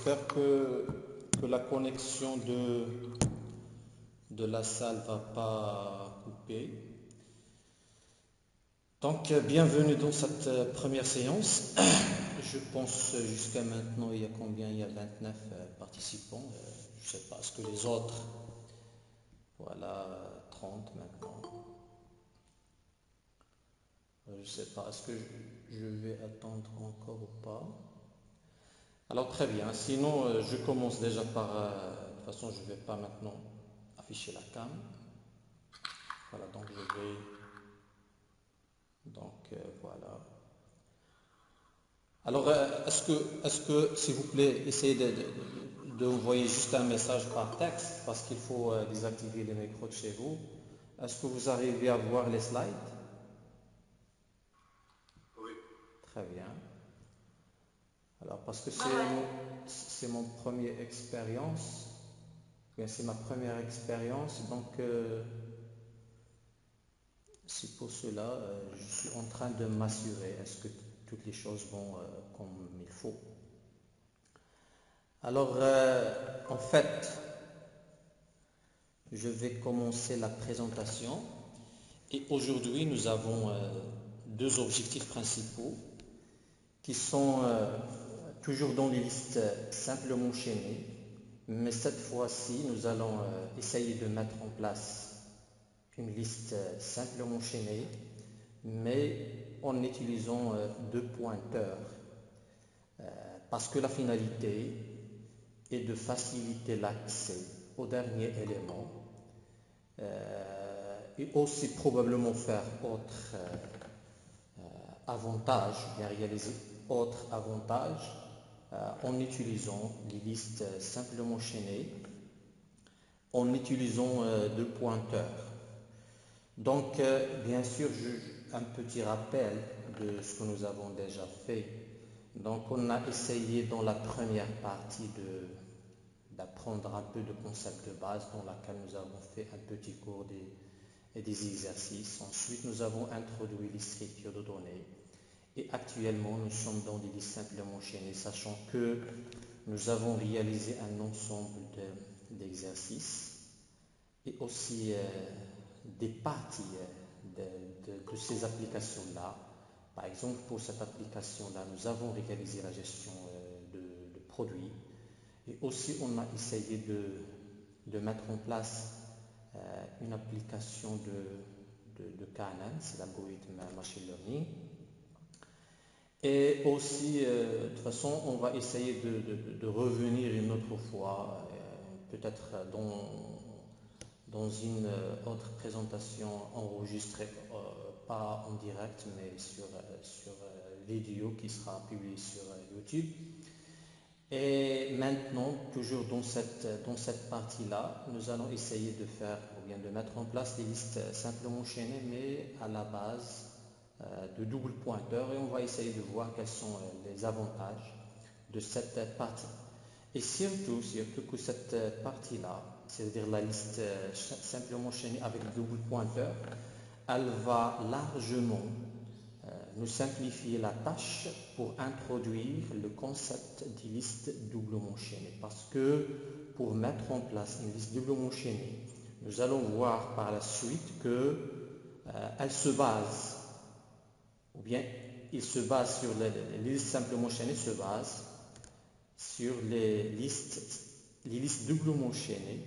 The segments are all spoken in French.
j'espère que la connexion de la salle va pas couper. Donc, bienvenue dans cette première séance. Je pense jusqu'à maintenant, il y a combien? Il y a 29 participants. Je sais pas, est-ce que les autres, voilà, 30 maintenant. Je sais pas, est-ce que je vais attendre encore ou pas? Alors très bien, sinon je commence déjà par, de toute façon je ne vais pas maintenant afficher la cam. Voilà, donc je vais, voilà. Alors est-ce que s'il vous plaît, essayez de envoyer juste un message par texte parce qu'il faut désactiver les micros de chez vous. Est-ce que vous arrivez à voir les slides? Oui. Très bien. Alors parce que c'est mon première expérience. Bien, c'est ma première expérience, donc c'est pour cela je suis en train de m'assurer est-ce que toutes les choses vont comme il faut. Alors en fait, je vais commencer la présentation et aujourd'hui nous avons deux objectifs principaux qui sont toujours dans les listes simplement chaînées, mais cette fois-ci nous allons essayer de mettre en place une liste simplement chaînée, mais en utilisant deux pointeurs, parce que la finalité est de faciliter l'accès au dernier élément et aussi probablement faire autre avantage, bien réaliser autre avantage en utilisant les listes simplement chaînées, en utilisant deux pointeurs. Donc, bien sûr, un petit rappel de ce que nous avons déjà fait. Donc, on a essayé dans la première partie d'apprendre un peu de concepts de base dans laquelle nous avons fait un petit cours et des exercices. Ensuite, nous avons introduit les structures de données. Et actuellement, nous sommes dans des listes simplement chaînées, sachant que nous avons réalisé un ensemble d'exercices et aussi des parties de ces applications-là. Par exemple, pour cette application-là, nous avons réalisé la gestion de produits et aussi on a essayé de mettre en place une application de KNN, c'est l'algorithme machine learning. Et aussi, de toute façon, on va essayer de revenir une autre fois, peut-être dans une autre présentation enregistrée, pas en direct, mais sur vidéo qui sera publiée sur YouTube. Et maintenant, toujours dans cette partie-là, nous allons essayer de faire, ou bien de mettre en place des listes simplement chaînées, mais à la base de double pointeur, et on va essayer de voir quels sont les avantages de cette partie. Et surtout que cette partie-là, c'est-à-dire la liste simplement chaînée avec double pointeur, elle va largement nous simplifier la tâche pour introduire le concept de liste doublement chaînée. Parce que pour mettre en place une liste doublement chaînée, nous allons voir par la suite qu'elle se base, ou bien il se base sur les listes simplement chaînées se basent sur les listes doublement chaînées,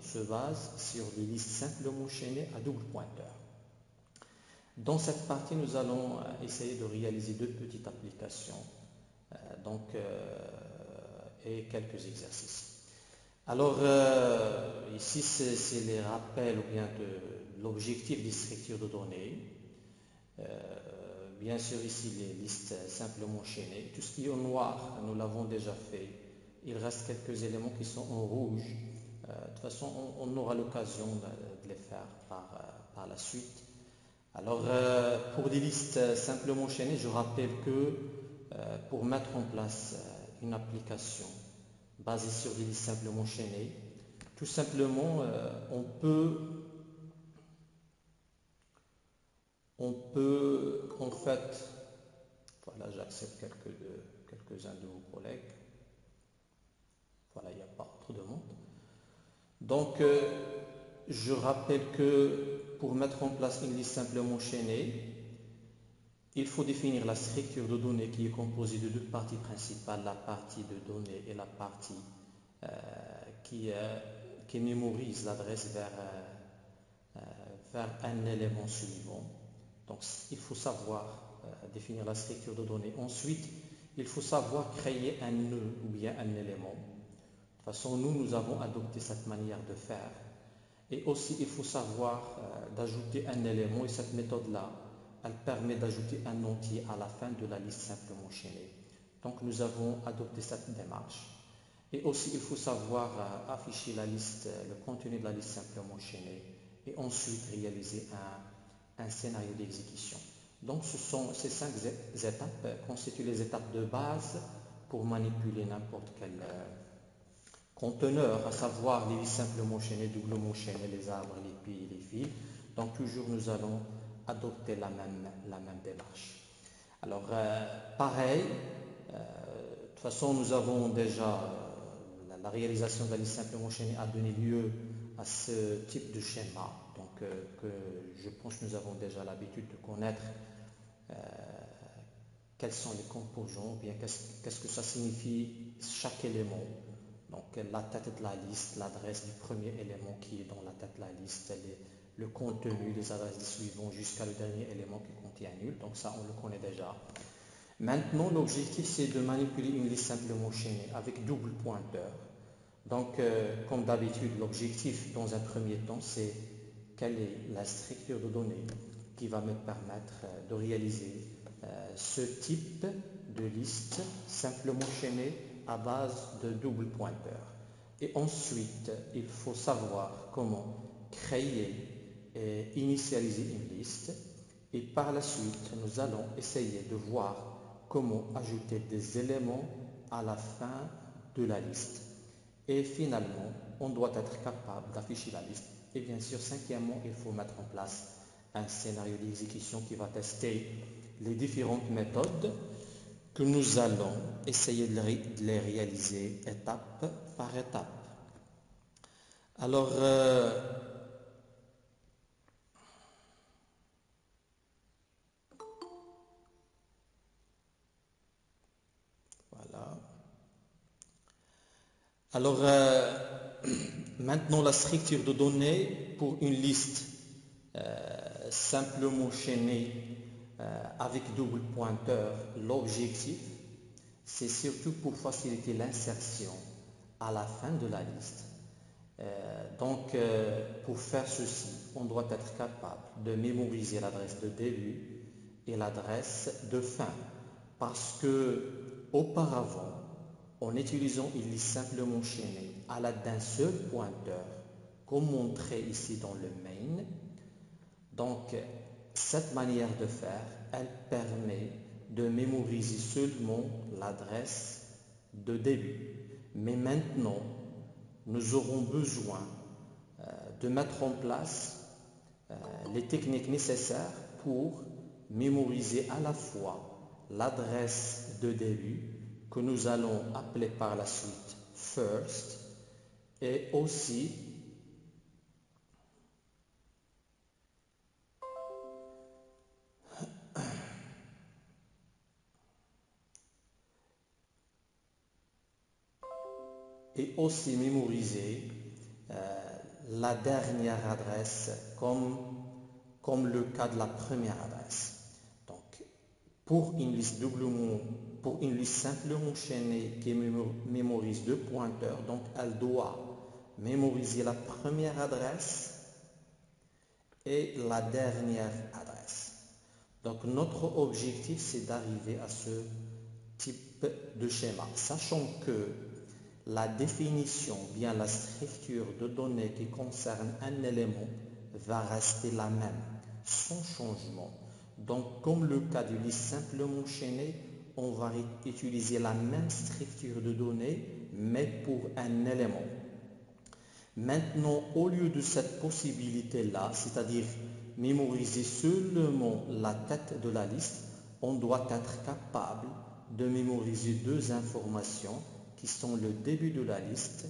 se basent sur les listes simplement chaînées à double pointeur. Dans cette partie, nous allons essayer de réaliser deux petites applications et quelques exercices. Alors, ici, c'est les rappels ou bien de l'objectif des structures de données. Bien sûr, ici, les listes simplement chaînées. Tout ce qui est en noir, nous l'avons déjà fait. Il reste quelques éléments qui sont en rouge. De toute façon, on aura l'occasion de les faire par la suite. Alors, pour des listes simplement chaînées, je rappelle que pour mettre en place une application basée sur des listes simplement chaînées, tout simplement, on peut en fait, voilà, j'accepte quelques-uns de vos collègues. Donc, je rappelle que pour mettre en place une liste simplement enchaînée, il faut définir la structure de données qui est composée de deux parties principales, la partie de données et la partie qui mémorise l'adresse vers un élément suivant. Donc, il faut savoir définir la structure de données. Ensuite, il faut savoir créer un nœud ou bien un élément. De toute façon, nous avons adopté cette manière de faire. Et aussi, il faut savoir d'ajouter un élément et cette méthode-là, elle permet d'ajouter un entier à la fin de la liste simplement enchaînée. Donc, nous avons adopté cette démarche. Et aussi, il faut savoir afficher la liste, le contenu de la liste simplement enchaînée et ensuite réaliser un scénario d'exécution. Donc, ces 5 étapes constituent les étapes de base pour manipuler n'importe quel conteneur, à savoir les listes simplement enchaînées, doublement enchaînées, les arbres, les piles, les fils. Donc, toujours nous allons adopter la même démarche. Alors, pareil, de toute façon, nous avons déjà la réalisation de la liste simplement enchaînée a donné lieu à ce type de schéma. Donc, que je pense que nous avons déjà l'habitude de connaître quels sont les composants, bien qu'est-ce que ça signifie chaque élément. Donc, la tête de la liste, l'adresse du premier élément qui est dans la tête de la liste, le contenu des adresses des suivants jusqu'à le dernier élément qui contient nul. Donc, ça, on le connaît déjà. Maintenant, l'objectif, c'est de manipuler une liste simplement enchaînée avec double pointeur. Donc, comme d'habitude, l'objectif, dans un premier temps, c'est quelle est la structure de données qui va me permettre de réaliser ce type de liste simplement enchaînée à base de double pointeur. Et ensuite, il faut savoir comment créer et initialiser une liste. Et par la suite, nous allons essayer de voir comment ajouter des éléments à la fin de la liste. Et finalement, on doit être capable d'afficher la liste. Et bien sûr, cinquièmement, il faut mettre en place un scénario d'exécution qui va tester les différentes méthodes que nous allons essayer de les réaliser étape par étape. Alors, voilà. Alors, maintenant la structure de données pour une liste simplement enchaînée avec double pointeur. L'objectif, c'est surtout pour faciliter l'insertion à la fin de la liste. Donc, pour faire ceci, on doit être capable de mémoriser l'adresse de début et l'adresse de fin. Parce que auparavant, en utilisant une liste simplement enchaînée à l'aide d'un seul pointeur, comme montré ici dans le main, donc cette manière de faire, elle permet de mémoriser seulement l'adresse de début. Mais maintenant, nous aurons besoin de mettre en place les techniques nécessaires pour mémoriser à la fois l'adresse de début que nous allons appeler par la suite first et aussi mémoriser la dernière adresse comme le cas de la première adresse. Donc, pour une liste simplement enchaînée qui mémorise deux pointeurs, donc elle doit mémoriser la première adresse et la dernière adresse. Donc, notre objectif, c'est d'arriver à ce type de schéma, sachant que la définition, bien la structure de données qui concerne un élément va rester la même, sans changement. Donc, comme le cas d'une liste simplement enchaînée, on va utiliser la même structure de données, mais pour un élément. Maintenant, au lieu de cette possibilité-là, c'est-à-dire mémoriser seulement la tête de la liste, on doit être capable de mémoriser deux informations qui sont le début de la liste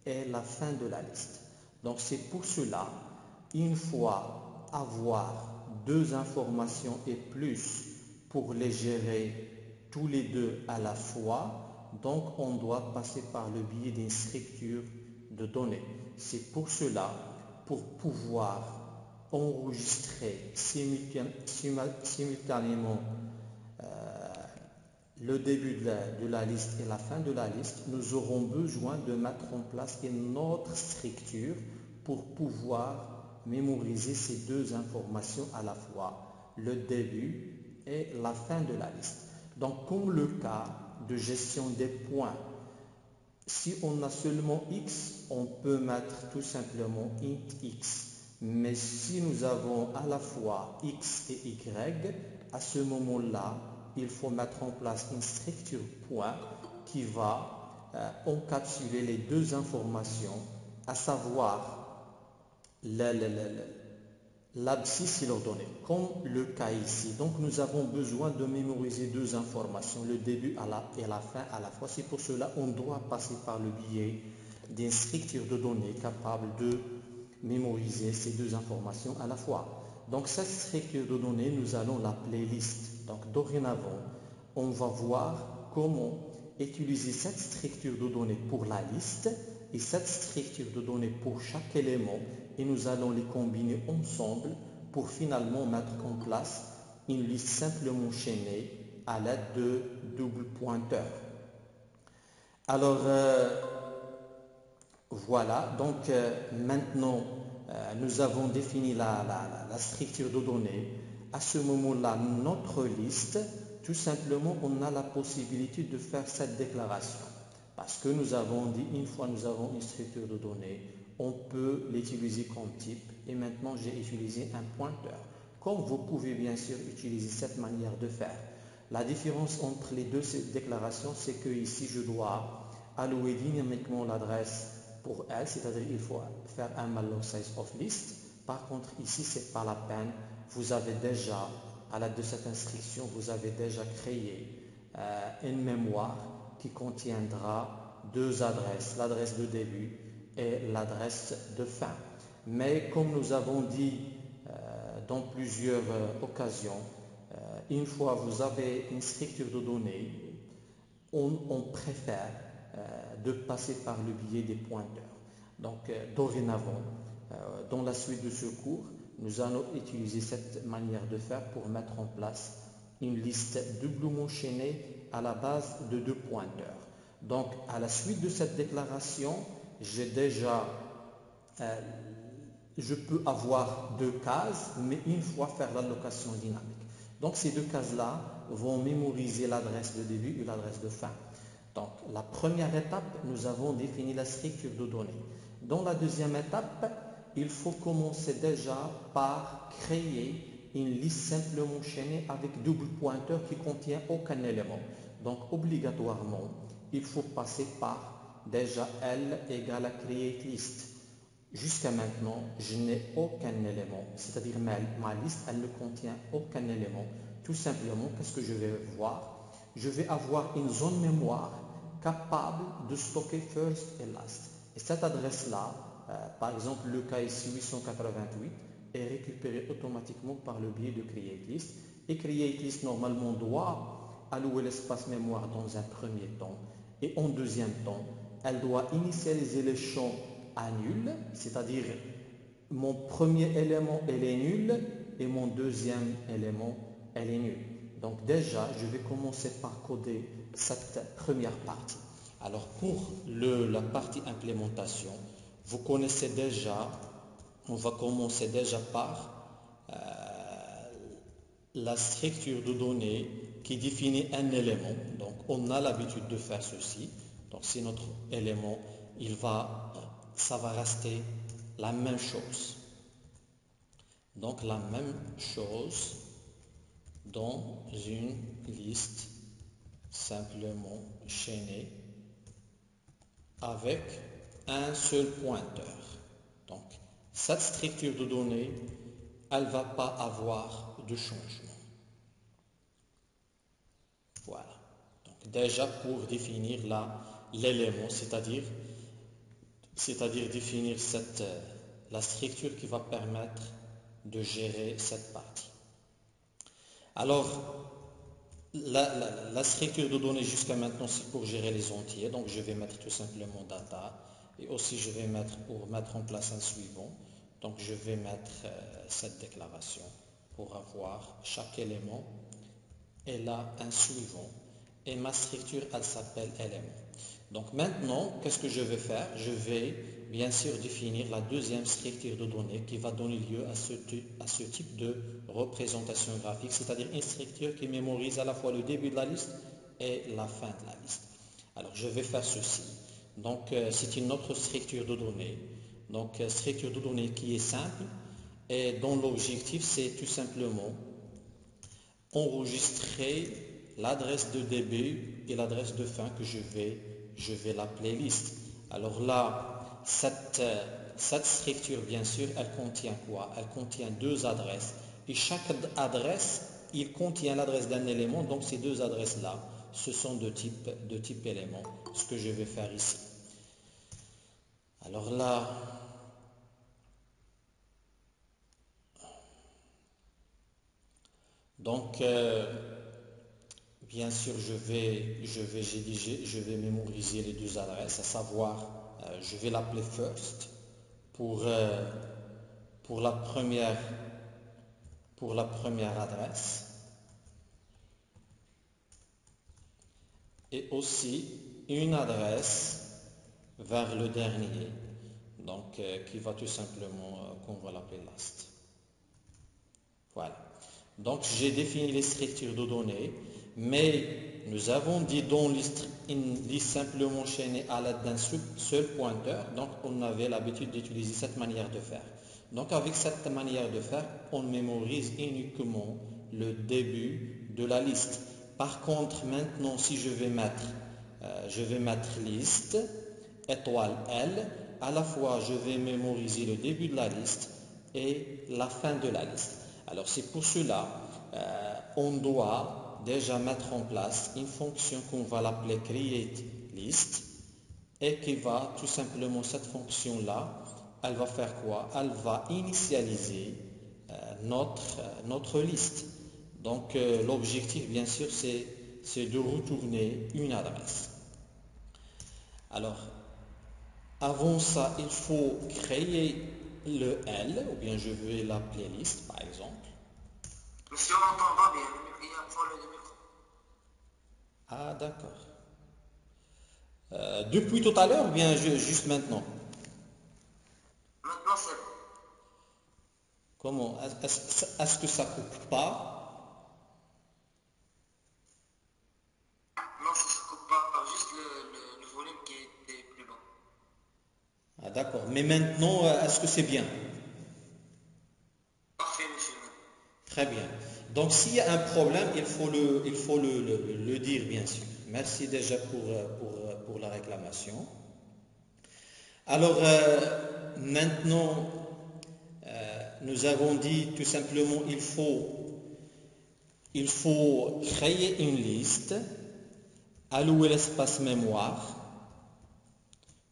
et la fin de la liste. Donc c'est pour cela, une fois avoir deux informations et plus pour les gérer tous les deux à la fois, donc on doit passer par le biais d'une structure de données. C'est pour cela, pour pouvoir enregistrer simultanément le début de la liste et la fin de la liste, nous aurons besoin de mettre en place une autre structure pour pouvoir mémoriser ces deux informations à la fois, le début et la fin de la liste. Donc, comme le cas de gestion des points, si on a seulement x, on peut mettre tout simplement int x. Mais si nous avons à la fois x et y, à ce moment-là, il faut mettre en place une structure point qui va encapsuler les deux informations, à savoir l'abscisse et l'ordonnée, comme le cas ici. Donc nous avons besoin de mémoriser deux informations, le début et la fin à la fois. C'est pour cela qu'on doit passer par le biais d'une structure de données capable de mémoriser ces deux informations à la fois. Donc cette structure de données, nous allons l'appeler liste. Donc dorénavant, on va voir comment utiliser cette structure de données pour la liste et cette structure de données pour chaque élément, et nous allons les combiner ensemble pour finalement mettre en place une liste simplement chaînée à l'aide de double pointeur. Alors voilà, donc maintenant nous avons défini la structure de données. À ce moment-là, notre liste, tout simplement, on a la possibilité de faire cette déclaration. Parce que nous avons dit, une fois nous avons une structure de données, on peut l'utiliser comme type. Et maintenant, j'ai utilisé un pointeur. Comme vous pouvez bien sûr utiliser cette manière de faire. La différence entre les deux déclarations, c'est que ici, je dois allouer dynamiquement l'adresse pour elle, c'est-à-dire il faut faire un malloc size of list. Par contre, ici, ce n'est pas la peine. Vous avez déjà, à l'aide de cette instruction, vous avez déjà créé une mémoire qui contiendra deux adresses, l'adresse de début et l'adresse de fin. Mais comme nous avons dit dans plusieurs occasions, une fois vous avez une structure de données, on préfère de passer par le biais des pointeurs. Donc dorénavant, dans la suite de ce cours, nous allons utiliser cette manière de faire pour mettre en place une liste doublement chaînée à la base de deux pointeurs. Donc à la suite de cette déclaration, j'ai déjà je peux avoir deux cases, mais une fois faire l'allocation dynamique. Donc ces deux cases-là vont mémoriser l'adresse de début et l'adresse de fin. Donc la première étape, nous avons défini la structure de données. Dans la deuxième étape, il faut commencer déjà par créer une liste simplement chaînée avec double pointeur qui ne contient aucun élément. Donc obligatoirement, il faut passer par déjà L égale à create list. Jusqu'à maintenant, je n'ai aucun élément, c'est-à-dire ma liste, elle ne contient aucun élément. Tout simplement, qu'est-ce que je vais voir? Je vais avoir une zone mémoire capable de stocker first et last. Et cette adresse-là, par exemple le cas ici 888, est récupérée automatiquement par le biais de create list. Et create list normalement doit allouer l'espace mémoire dans un premier temps. Et en deuxième temps, elle doit initialiser les champs à nul, c'est-à-dire mon premier élément elle est nul et mon deuxième élément elle est nul. Donc déjà, je vais commencer par coder cette première partie. Alors pour la partie implémentation, vous connaissez déjà, on va commencer déjà par la structure de données qui définit un élément. Donc on a l'habitude de faire ceci. Donc c'est notre élément, ça va rester la même chose. Donc la même chose dans une liste simplement chaînée avec un seul pointeur. Donc cette structure de données, elle ne va pas avoir de changement. Voilà. Donc déjà pour définir l'élément, c'est-à-dire c'est-à-dire définir la structure qui va permettre de gérer cette partie. Alors, la structure de données jusqu'à maintenant, c'est pour gérer les entiers. Donc, je vais mettre tout simplement data. Et aussi, je vais mettre, pour mettre en place un suivant. Donc, je vais mettre cette déclaration pour avoir chaque élément. Et là, un suivant. Et ma structure, elle s'appelle élément. Donc, maintenant, qu'est-ce que je vais faire? Je vais, bien sûr, définir la deuxième structure de données qui va donner lieu à ce type de représentation graphique, c'est-à-dire une structure qui mémorise à la fois le début de la liste et la fin de la liste. Alors, je vais faire ceci. Donc, c'est une autre structure de données. Donc, structure de données qui est simple et dont l'objectif, c'est tout simplement enregistrer l'adresse de début et l'adresse de fin que je vais l'appeler liste. Alors là, cette structure, bien sûr, elle contient quoi? Elle contient deux adresses. Et chaque adresse, il contient l'adresse d'un élément. Donc ces deux adresses-là, ce sont de type élément. Ce que je vais faire ici. Alors là, donc bien sûr, je vais mémoriser les deux adresses, à savoir, je vais l'appeler first pour la première adresse et aussi une adresse vers le dernier, donc qui va tout simplement, qu'on va l'appeler last. Voilà. Donc j'ai défini les structures de données, mais nous avons dit dans une liste simplement enchaînée à l'aide d'un seul pointeur, donc on avait l'habitude d'utiliser cette manière de faire. Donc avec cette manière de faire, on mémorise uniquement le début de la liste. Par contre, maintenant, si je vais mettre liste, étoile L, à la fois je vais mémoriser le début de la liste et la fin de la liste. Alors c'est pour cela, on doit déjà mettre en place une fonction qu'on va l'appeler createList et qui va tout simplement, cette fonction-là, elle va faire quoi? Elle va initialiser notre liste. Donc l'objectif, bien sûr, c'est de retourner une adresse. Alors, avant ça, il faut créer le L, ou bien je vais l'appeler liste, par exemple. Monsieur, on n'entend pas bien, il y a un problème de micro. Ah, d'accord. Depuis tout à l'heure, ou bien juste maintenant? Maintenant, c'est bon. Comment? Est-ce que ça coupe pas? Non, ça ne se coupe pas, juste le volume qui était plus bas. Ah, d'accord. Mais maintenant, est-ce que c'est bien? Parfait, monsieur. Très bien. Donc, s'il y a un problème, il faut le dire, bien sûr. Merci déjà pour la réclamation. Alors, maintenant, nous avons dit tout simplement, il faut créer une liste, allouer l'espace mémoire.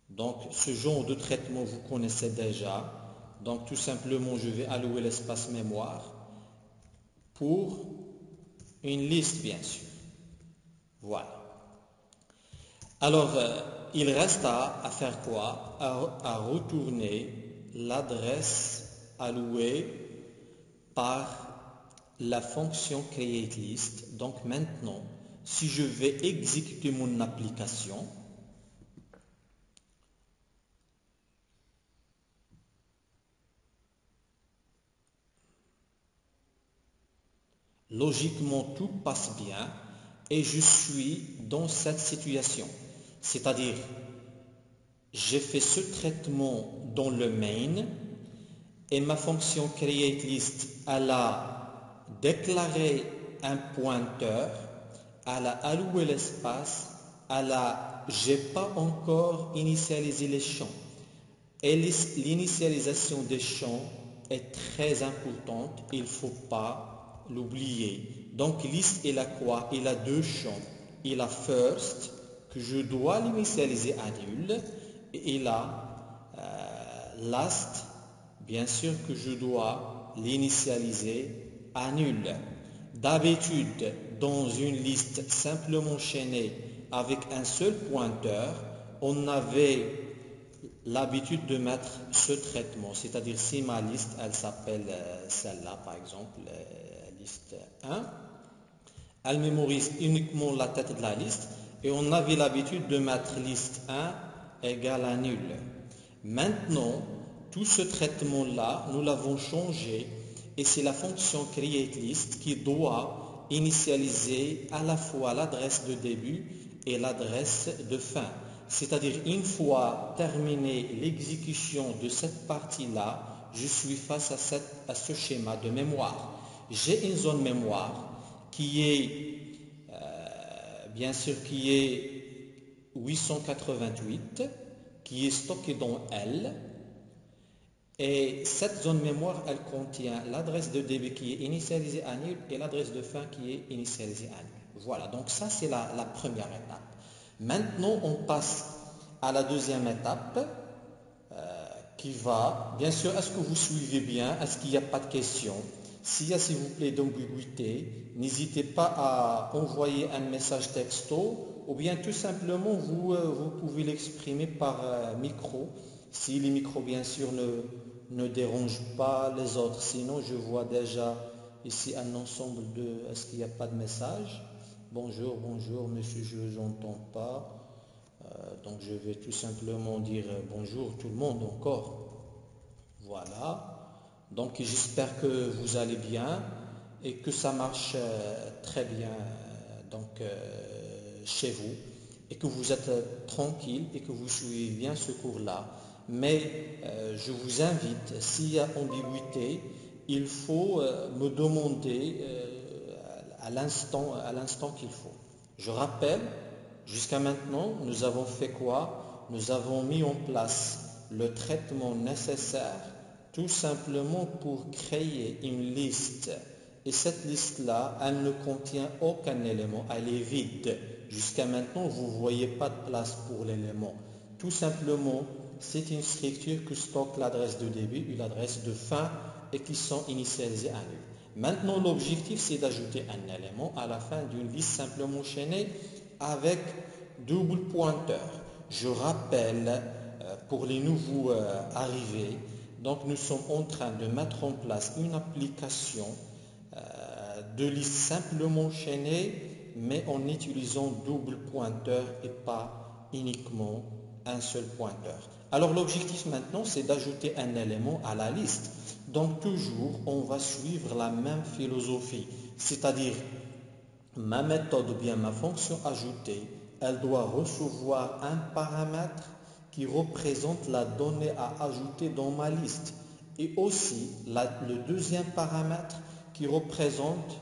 Donc, ce genre de traitement, vous connaissez déjà. Donc, tout simplement, je vais allouer l'espace mémoire pour une liste, bien sûr. Voilà. Alors, il reste à faire quoi? À retourner l'adresse allouée par la fonction createList. Donc maintenant, si je vais exécuter mon application, logiquement tout passe bien et je suis dans cette situation. C'est-à-dire, j'ai fait ce traitement dans le main et ma fonction createList, elle a déclaré un pointeur, elle a alloué l'espace, j'ai pas encore initialisé les champs. Et l'initialisation des champs est très importante, il ne faut pas l'oublier. Donc liste, il a quoi? Il a deux champs. Il a first, que je dois l'initialiser à nul, et il a last, bien sûr que je dois l'initialiser à nul. D'habitude, dans une liste simplement chaînée avec un seul pointeur, on avait l'habitude de mettre ce traitement, c'est-à-dire si ma liste, elle s'appelle celle-là par exemple, liste 1, elle mémorise uniquement la tête de la liste et on avait l'habitude de mettre liste 1 égale à nul. Maintenant, tout ce traitement-là, nous l'avons changé et c'est la fonction createList qui doit initialiser à la fois l'adresse de début et l'adresse de fin. C'est-à-dire, une fois terminée l'exécution de cette partie-là, je suis face à ce schéma de mémoire. J'ai une zone mémoire qui est, bien sûr, qui est 888, qui est stockée dans L. Et cette zone mémoire, elle contient l'adresse de début qui est initialisée à nul et l'adresse de fin qui est initialisée à nul. Voilà, donc ça c'est la première étape. Maintenant, on passe à la deuxième étape qui va, bien sûr, est-ce que vous suivez bien? Est-ce qu'il n'y a pas de questions? S'il y a, s'il vous plaît, d'ambiguïté, n'hésitez pas à envoyer un message texto ou bien tout simplement vous pouvez l'exprimer par micro. Si les micros, bien sûr, ne dérangent pas les autres. Sinon, je vois déjà ici un ensemble de... Est-ce qu'il n'y a pas de message? Bonjour, bonjour, monsieur, je ne vous entends pas. Donc, je vais tout simplement dire bonjour tout le monde encore. Voilà. Donc, j'espère que vous allez bien et que ça marche très bien chez vous et que vous êtes tranquille et que vous suivez bien ce cours-là. Mais je vous invite, s'il y a ambiguïté, il faut me demander à l'instant qu'il faut. Je rappelle, jusqu'à maintenant, nous avons fait quoi? Nous avons mis en place le traitement nécessaire tout simplement pour créer une liste. Et cette liste-là, elle ne contient aucun élément, elle est vide. Jusqu'à maintenant, vous ne voyez pas de place pour l'élément. Tout simplement, c'est une structure qui stocke l'adresse de début et l'adresse de fin et qui sont initialisées à nul. Maintenant, l'objectif, c'est d'ajouter un élément à la fin d'une liste simplement chaînée avec double pointeur. Je rappelle, pour les nouveaux arrivés, donc nous sommes en train de mettre en place une application de liste simplement chaînée, mais en utilisant double pointeur et pas uniquement un seul pointeur. Alors l'objectif maintenant, c'est d'ajouter un élément à la liste. Donc toujours, on va suivre la même philosophie, c'est-à-dire ma méthode ou bien ma fonction ajoutée, elle doit recevoir un paramètre qui représente la donnée à ajouter dans ma liste et aussi le deuxième paramètre qui représente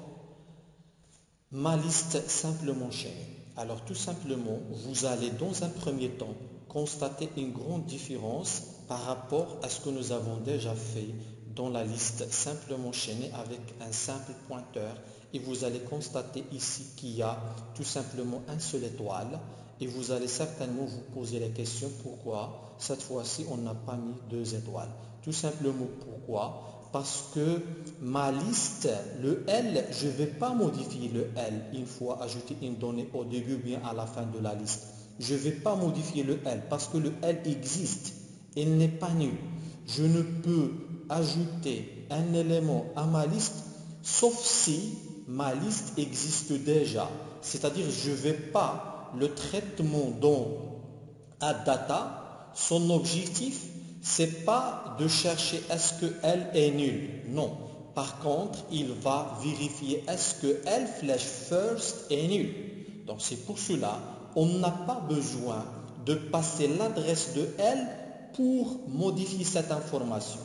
ma liste simplement chaînée. Alors tout simplement, vous allez dans un premier temps constater une grande différence par rapport à ce que nous avons déjà fait dans la liste simplement chaînée avec un simple pointeur et vous allez constater ici qu'il y a tout simplement un seul étoile et vous allez certainement vous poser la question pourquoi cette fois-ci on n'a pas mis 2 étoiles. Tout simplement pourquoi? Parce que ma liste, le L, je ne vais pas modifier le L une fois ajouté une donnée au début ou bien à la fin de la liste. Je ne vais pas modifier le L parce que le L existe, il n'est pas nul. Je ne peux ajouter un élément à ma liste sauf si ma liste existe déjà. C'est-à-dire je ne vais pas le traitement dans AddData, son objectif c'est pas de chercher est-ce que L est nul. Non. Par contre, il va vérifier est-ce que L flèche first est nul. Donc c'est pour cela, on n'a pas besoin de passer l'adresse de L pour modifier cette information.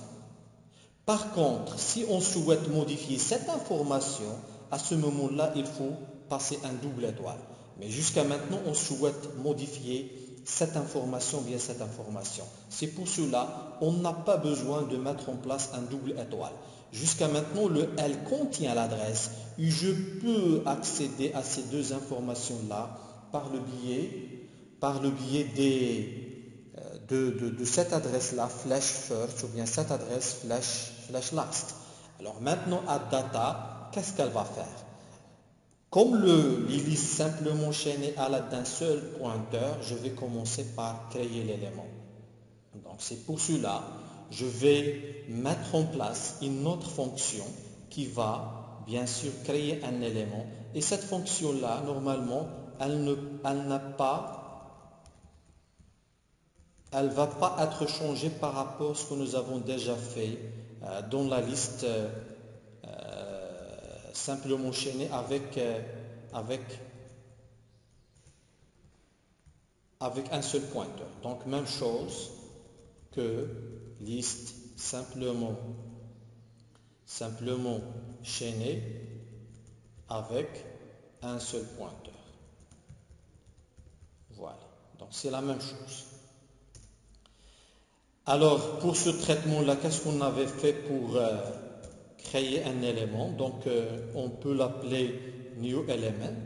Par contre, si on souhaite modifier cette information, à ce moment-là, il faut passer un double étoile. Mais jusqu'à maintenant, on souhaite modifier cette information, bien cette information. C'est pour cela, on n'a pas besoin de mettre en place un double étoile. Jusqu'à maintenant, le L contient l'adresse et je peux accéder à ces deux informations-là par le biais de cette adresse-là, flash first, ou bien cette adresse flash last. Alors maintenant, add data, qu'est-ce qu'elle va faire? Comme les listes simplement chaînées à l'aide d'un seul pointeur, je vais commencer par créer l'élément. Donc c'est pour cela, je vais mettre en place une autre fonction qui va bien sûr créer un élément. Et cette fonction-là, normalement, elle ne va pas être changée par rapport à ce que nous avons déjà fait dans la liste simplement chaînée avec un seul pointeur. Donc même chose que liste simplement chaînée avec un seul pointeur. Voilà, donc c'est la même chose. Alors pour ce traitement-là, qu'est-ce qu'on avait fait pour créer un élément? Donc on peut l'appeler new element,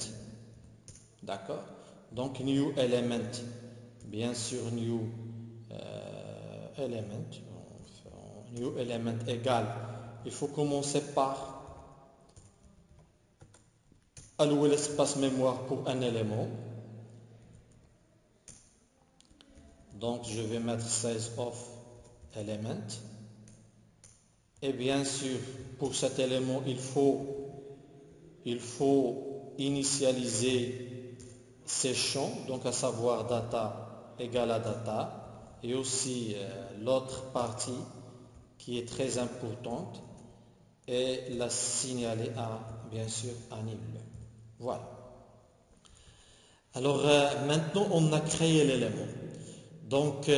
d'accord? Donc new element, bien sûr new element égale, il faut commencer par allouer l'espace mémoire pour un élément. Donc je vais mettre size of element. Et bien sûr, pour cet élément, il faut initialiser ces champs, donc à savoir data égale à data, et aussi l'autre partie qui est très importante, et la signaler à, bien sûr, à nul. Voilà. Alors maintenant, on a créé l'élément. Donc,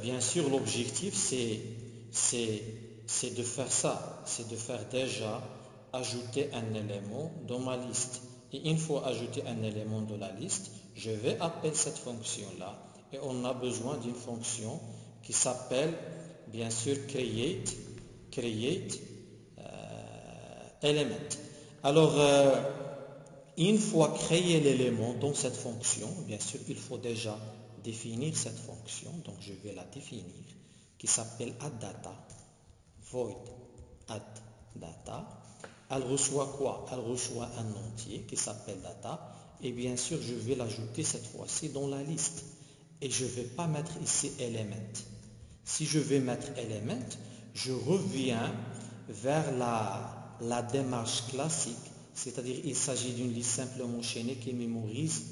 bien sûr, l'objectif, c'est de faire ça, c'est de faire déjà ajouter un élément dans ma liste. Et une fois ajouté un élément de la liste, je vais appeler cette fonction-là. Et on a besoin d'une fonction qui s'appelle, bien sûr, create element. Alors, une fois créé l'élément dans cette fonction, bien sûr, il faut déjà définir cette fonction. Donc, je vais la définir, qui s'appelle addData, void addData. Elle reçoit quoi? Elle reçoit un entier qui s'appelle data. Et bien sûr, je vais l'ajouter cette fois-ci dans la liste. Et je ne vais pas mettre ici element. Si je vais mettre element, je reviens vers la démarche classique, c'est-à-dire il s'agit d'une liste simplement chaînée qui mémorise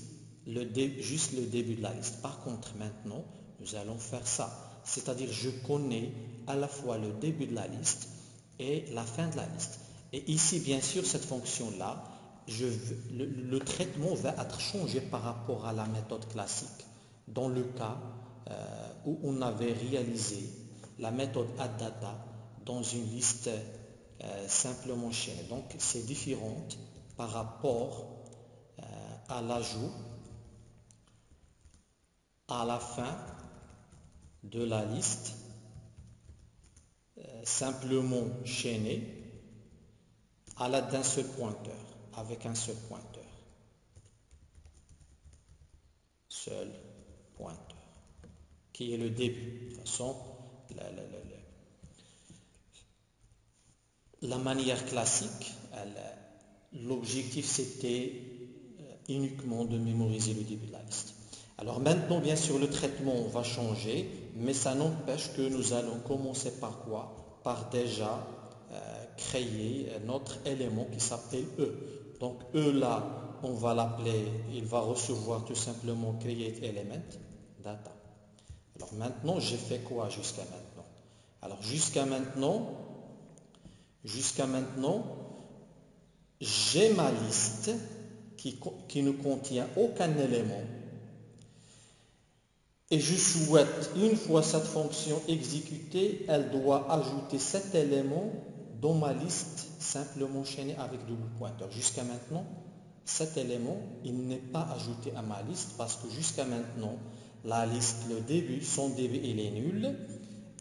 juste le début de la liste. Par contre, maintenant, nous allons faire ça, c'est-à-dire je connais à la fois le début de la liste et la fin de la liste. Et ici, bien sûr, cette fonction-là, le traitement va être changé par rapport à la méthode classique. Dans le cas où on avait réalisé la méthode addData dans une liste simplement chaînée. Donc, c'est différent par rapport à l'ajout à la fin de la liste simplement chaînée à l'aide d'un seul pointeur, avec un seul pointeur. Seul pointeur, qui est le début. De toute façon, la manière classique, l'objectif c'était uniquement de mémoriser le début de la liste. Alors maintenant, bien sûr, le traitement va changer, mais ça n'empêche que nous allons commencer par quoi? Par déjà créer notre élément qui s'appelle E. Donc E là, on va l'appeler, il va recevoir tout simplement create element data. Alors maintenant, j'ai fait quoi jusqu'à maintenant? Alors jusqu'à maintenant, j'ai ma liste qui ne contient aucun élément. Et je souhaite, une fois cette fonction exécutée, elle doit ajouter cet élément dans ma liste simplement chaînée avec double pointeur. Jusqu'à maintenant, cet élément, il n'est pas ajouté à ma liste parce que jusqu'à maintenant, la liste, le début, son début, il est nul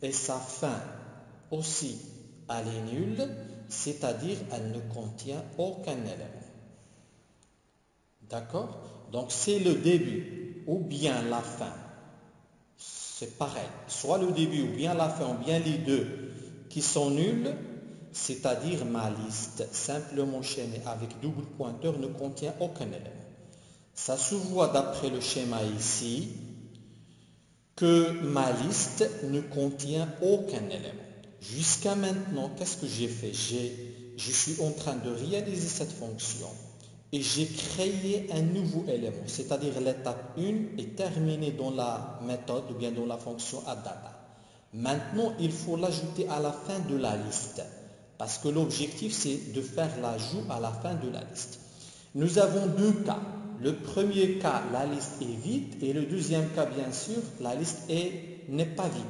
et sa fin aussi, elle est nulle, c'est-à-dire elle ne contient aucun élément. D'accord? Donc c'est le début ou bien la fin. c'est pareil. Soit le début ou bien la fin ou bien les deux qui sont nuls, c'est-à-dire ma liste simplement chaînée avec double pointeur ne contient aucun élément. Ça se voit d'après le schéma ici que ma liste ne contient aucun élément. Jusqu'à maintenant, qu'est-ce que j'ai fait? Je suis en train de réaliser cette fonction et j'ai créé un nouveau élément, c'est-à-dire l'étape 1 est terminée dans la méthode ou bien dans la fonction addData. Maintenant, il faut l'ajouter à la fin de la liste parce que l'objectif c'est de faire l'ajout à la fin de la liste. Nous avons deux cas. Le premier cas, la liste est vide et le deuxième cas, bien sûr, la liste n'est pas vide.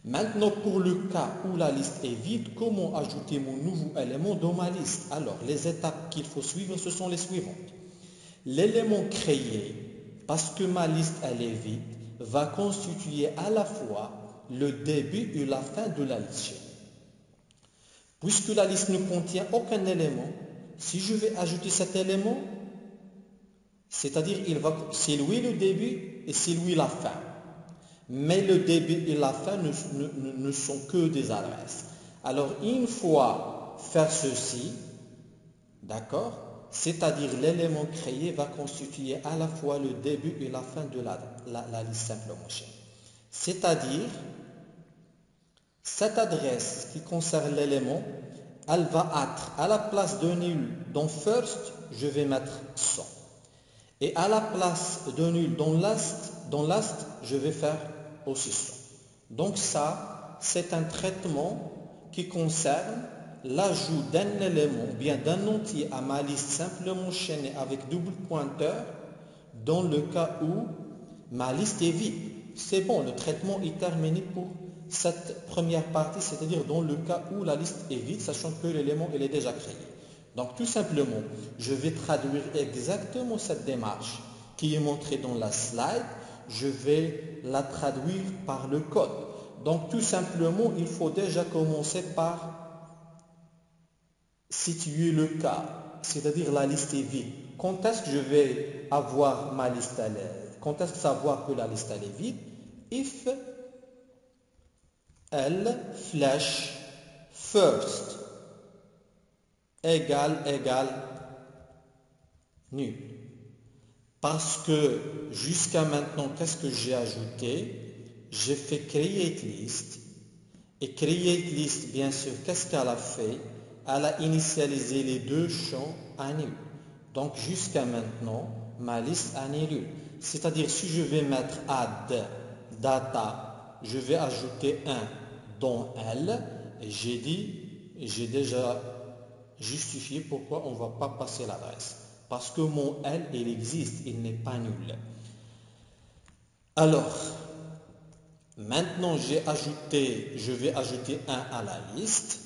Maintenant, pour le cas où la liste est vide, comment ajouter mon nouveau élément dans ma liste? Alors, les étapes qu'il faut suivre, ce sont les suivantes. L'élément créé, parce que ma liste elle est vide, va constituer à la fois le début et la fin de la liste. Puisque la liste ne contient aucun élément, si je vais ajouter cet élément, c'est-à-dire c'est lui le début et c'est lui la fin. Mais le début et la fin ne sont que des adresses. Alors, une fois faire ceci, d'accord, c'est-à-dire l'élément créé va constituer à la fois le début et la fin de la liste simplement chaînée. C'est-à-dire, cette adresse qui concerne l'élément, elle va être à la place de nul dans first, je vais mettre 100. Et à la place de nul dans last, je vais faire aussi 100. Donc ça, c'est un traitement qui concerne l'ajout d'un élément, bien d'un entier à ma liste simplement chaînée avec double pointeur dans le cas où ma liste est vide. C'est bon, le traitement est terminé pour cette première partie, c'est-à-dire dans le cas où la liste est vide, sachant que l'élément est déjà créé. Donc tout simplement, je vais traduire exactement cette démarche qui est montrée dans la slide, je vais la traduire par le code. Donc tout simplement, il faut déjà commencer par situer le cas, c'est-à-dire la liste est vide. Quand est-ce que je vais avoir ma liste à l'aise? Quand est-ce que savoir que la liste elle est vide? If L flash first égale nul. Parce que jusqu'à maintenant, qu'est-ce que j'ai ajouté? J'ai fait create list. Et create list, bien sûr, qu'est-ce qu'elle a fait? Elle a initialisé les deux champs à nul. Donc jusqu'à maintenant, ma liste est nulle. C'est-à-dire si je vais mettre add data, je vais ajouter 1 dans L. Et j'ai déjà justifié pourquoi on ne va pas passer l'adresse. Parce que mon L, il existe, il n'est pas nul. Alors, maintenant je vais ajouter 1 à la liste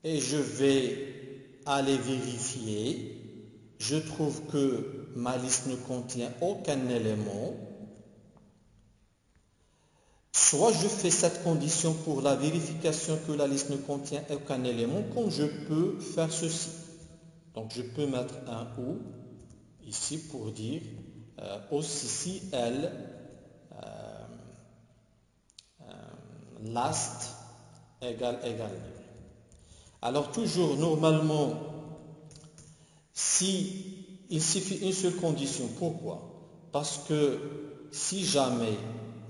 et je vais aller vérifier. Je trouve que ma liste ne contient aucun élément. Soit je fais cette condition pour la vérification que la liste ne contient aucun élément, comme je peux faire ceci. Donc je peux mettre un ou ici pour dire aussi si L last égale nul. Alors toujours normalement, si il suffit une seule condition. Pourquoi? Parce que si jamais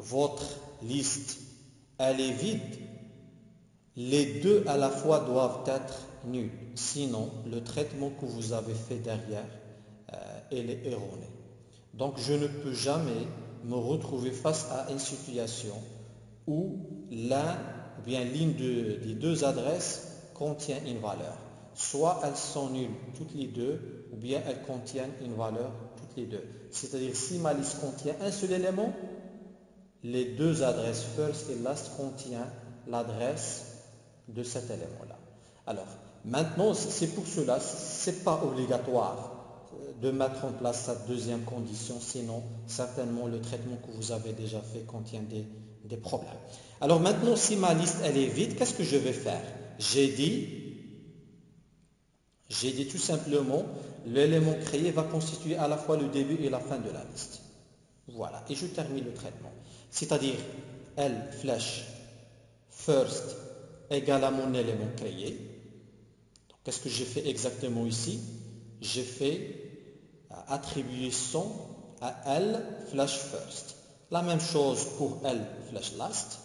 votre liste elle est vide, les deux à la fois doivent être nuls. Sinon, le traitement que vous avez fait derrière, il est erroné. Donc, je ne peux jamais me retrouver face à une situation où l'une des deux adresses contient une valeur. Soit elles sont nulles toutes les deux, ou bien elles contiennent une valeur toutes les deux. C'est-à-dire, si ma liste contient un seul élément, les deux adresses first et last contiennent l'adresse de cet élément-là. Alors, maintenant, c'est pour cela, ce n'est pas obligatoire de mettre en place cette deuxième condition, sinon, certainement, le traitement que vous avez déjà fait contient des problèmes. Alors maintenant, si ma liste elle est vide, qu'est-ce que je vais faire? J'ai dit tout simplement, l'élément créé va constituer à la fois le début et la fin de la liste. Voilà, et je termine le traitement. C'est-à-dire L flèche first égale à mon élément créé. Qu'est-ce que j'ai fait exactement ici? J'ai fait attribuer 100 à L flash first. La même chose pour L flash last.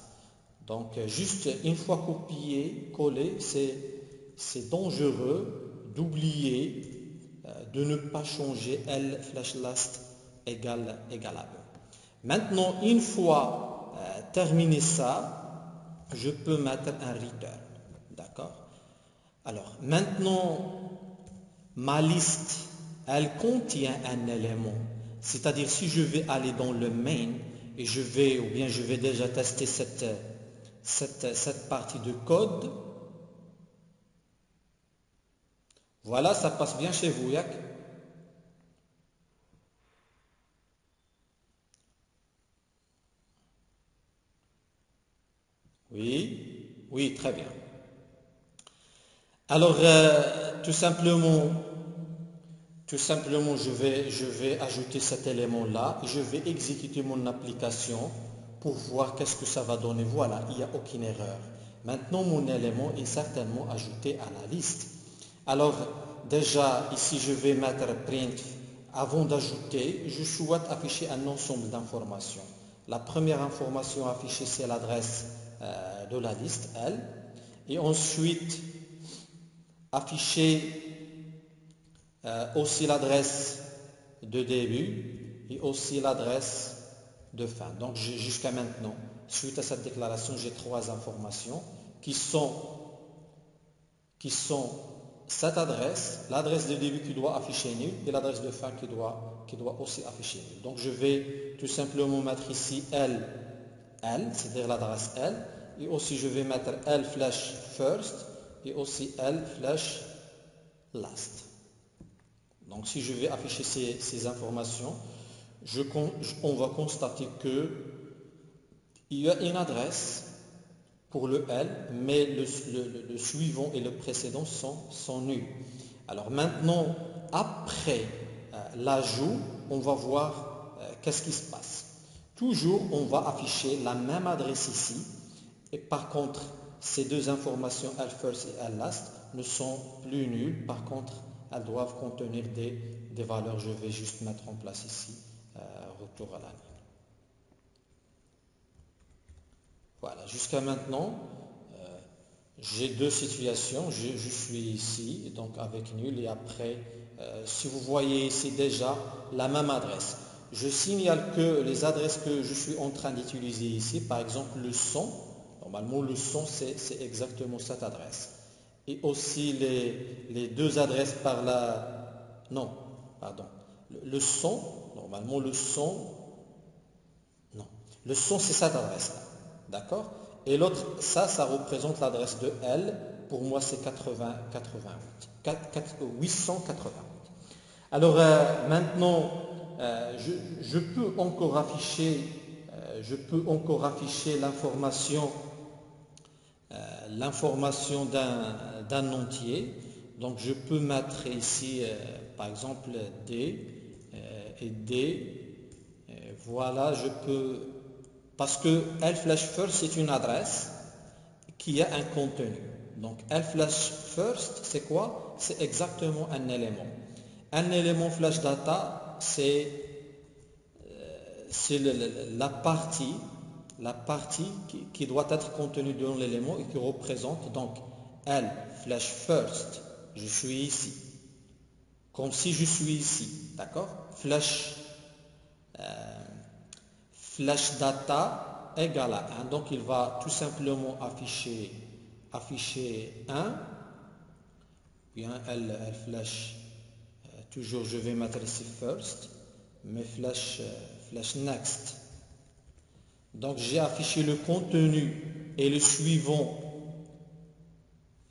Donc juste une fois copié, collé, c'est dangereux d'oublier de ne pas changer L flash last égale à E. Maintenant, une fois terminé ça, je peux mettre un return. D'accord? Alors, maintenant, ma liste, elle contient un élément. C'est-à-dire, si je vais aller dans le main, et je vais déjà tester cette partie de code. Voilà, ça passe bien chez vous, Yak? Oui, oui, très bien. Alors, tout simplement, je vais ajouter cet élément-là. Je vais exécuter mon application pour voir qu'est-ce que ça va donner. Voilà, il n'y a aucune erreur. Maintenant, mon élément est certainement ajouté à la liste. Alors, déjà, ici, je vais mettre print. Avant d'ajouter, je souhaite afficher un ensemble d'informations. La première information affichée, c'est l'adresse de la liste, L. Et ensuite, afficher aussi l'adresse de début et aussi l'adresse de fin. Donc jusqu'à maintenant, suite à cette déclaration, j'ai trois informations qui sont cette adresse, l'adresse de début qui doit afficher nul et l'adresse de fin qui doit aussi afficher nul. Donc je vais tout simplement mettre ici L, c'est-à-dire l'adresse L, et aussi je vais mettre L flash first et aussi L flash last. Donc si je vais afficher ces informations, on va constater qu'il y a une adresse pour le L, mais le suivant et le précédent sont nuls. Alors maintenant, après l'ajout, on va voir qu'est-ce qui se passe. Toujours, on va afficher la même adresse ici, et par contre, ces deux informations L first et L last ne sont plus nulles. Par contre, elles doivent contenir des valeurs. Je vais juste mettre en place ici, retour à la ligne. Voilà, jusqu'à maintenant, j'ai deux situations. Je suis ici, donc avec nul, et après, si vous voyez ici déjà la même adresse. Je signale que les adresses que je suis en train d'utiliser ici, par exemple le 100, normalement le 100 c'est exactement cette adresse. Et aussi les deux adresses par la... Non, pardon. Le 100, normalement le 100... Non, le 100 c'est cette adresse-là. D'accord? Et l'autre, ça représente l'adresse de L. Pour moi, c'est 888. Alors, maintenant, je peux encore afficher l'information d'un entier. Donc, je peux mettre ici, par exemple, D et D. Voilà, je peux... Parce que L flash first, c'est une adresse qui a un contenu. Donc, L flash first, c'est quoi? C'est exactement un élément. Un élément flash data, c'est la partie qui doit être contenue dans l'élément et qui représente donc L flash first. Je suis ici. Comme si je suis ici. D'accord? Flash data égale à 1. Donc, il va tout simplement afficher 1. Bien, L flash, toujours je vais mettre ici first, mais flash next. Donc, j'ai affiché le contenu et le suivant.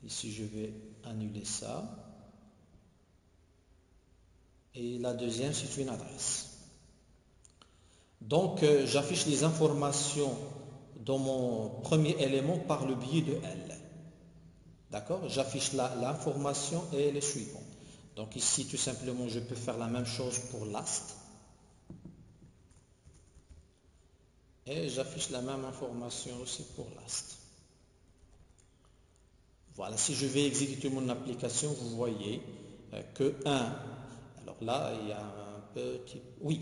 Ici, je vais annuler ça. Et la deuxième, c'est une adresse. Donc, j'affiche les informations dans mon premier élément par le biais de L. D'accord? J'affiche l'information et le suivant. Donc ici, tout simplement, je peux faire la même chose pour last. Et j'affiche la même information aussi pour last. Voilà, si je vais exécuter mon application, vous voyez que 1. Alors là, il y a un petit... Oui,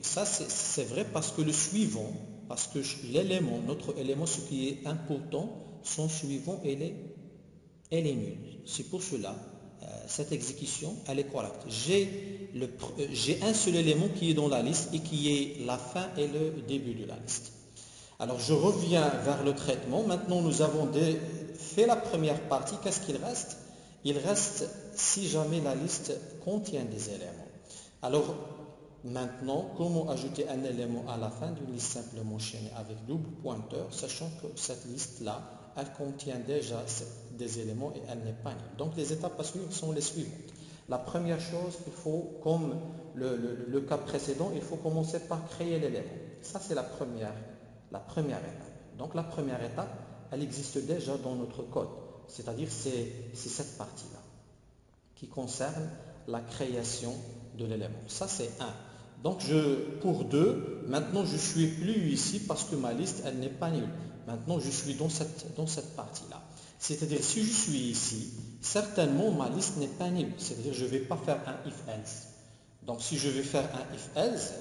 ça c'est vrai parce que le suivant, parce que l'élément, notre élément, ce qui est important, son suivant, elle est nulle. C'est pour cela, cette exécution, elle est correcte. J'ai un seul élément qui est dans la liste et qui est la fin et le début de la liste. Alors je reviens vers le traitement. Maintenant nous avons fait la première partie. Qu'est-ce qu'il reste? Il reste si jamais la liste contient des éléments. Alors maintenant, comment ajouter un élément à la fin d'une liste simplement chaînée avec double pointeur, sachant que cette liste-là, elle contient déjà des éléments et elle n'est pas nulle. Donc les étapes à suivre sont les suivantes. La première chose, il faut, comme le cas précédent, il faut commencer par créer l'élément. Ça c'est la première étape. Donc la première étape, elle existe déjà dans notre code. C'est-à-dire c'est cette partie-là qui concerne la création de l'élément. Ça c'est 1. Donc pour 2, maintenant je ne suis plus ici parce que ma liste elle n'est pas nulle. Maintenant je suis dans cette partie-là. C'est-à-dire si je suis ici, certainement ma liste n'est pas nulle. C'est-à-dire je ne vais pas faire un if-else. Donc si je vais faire un if-else,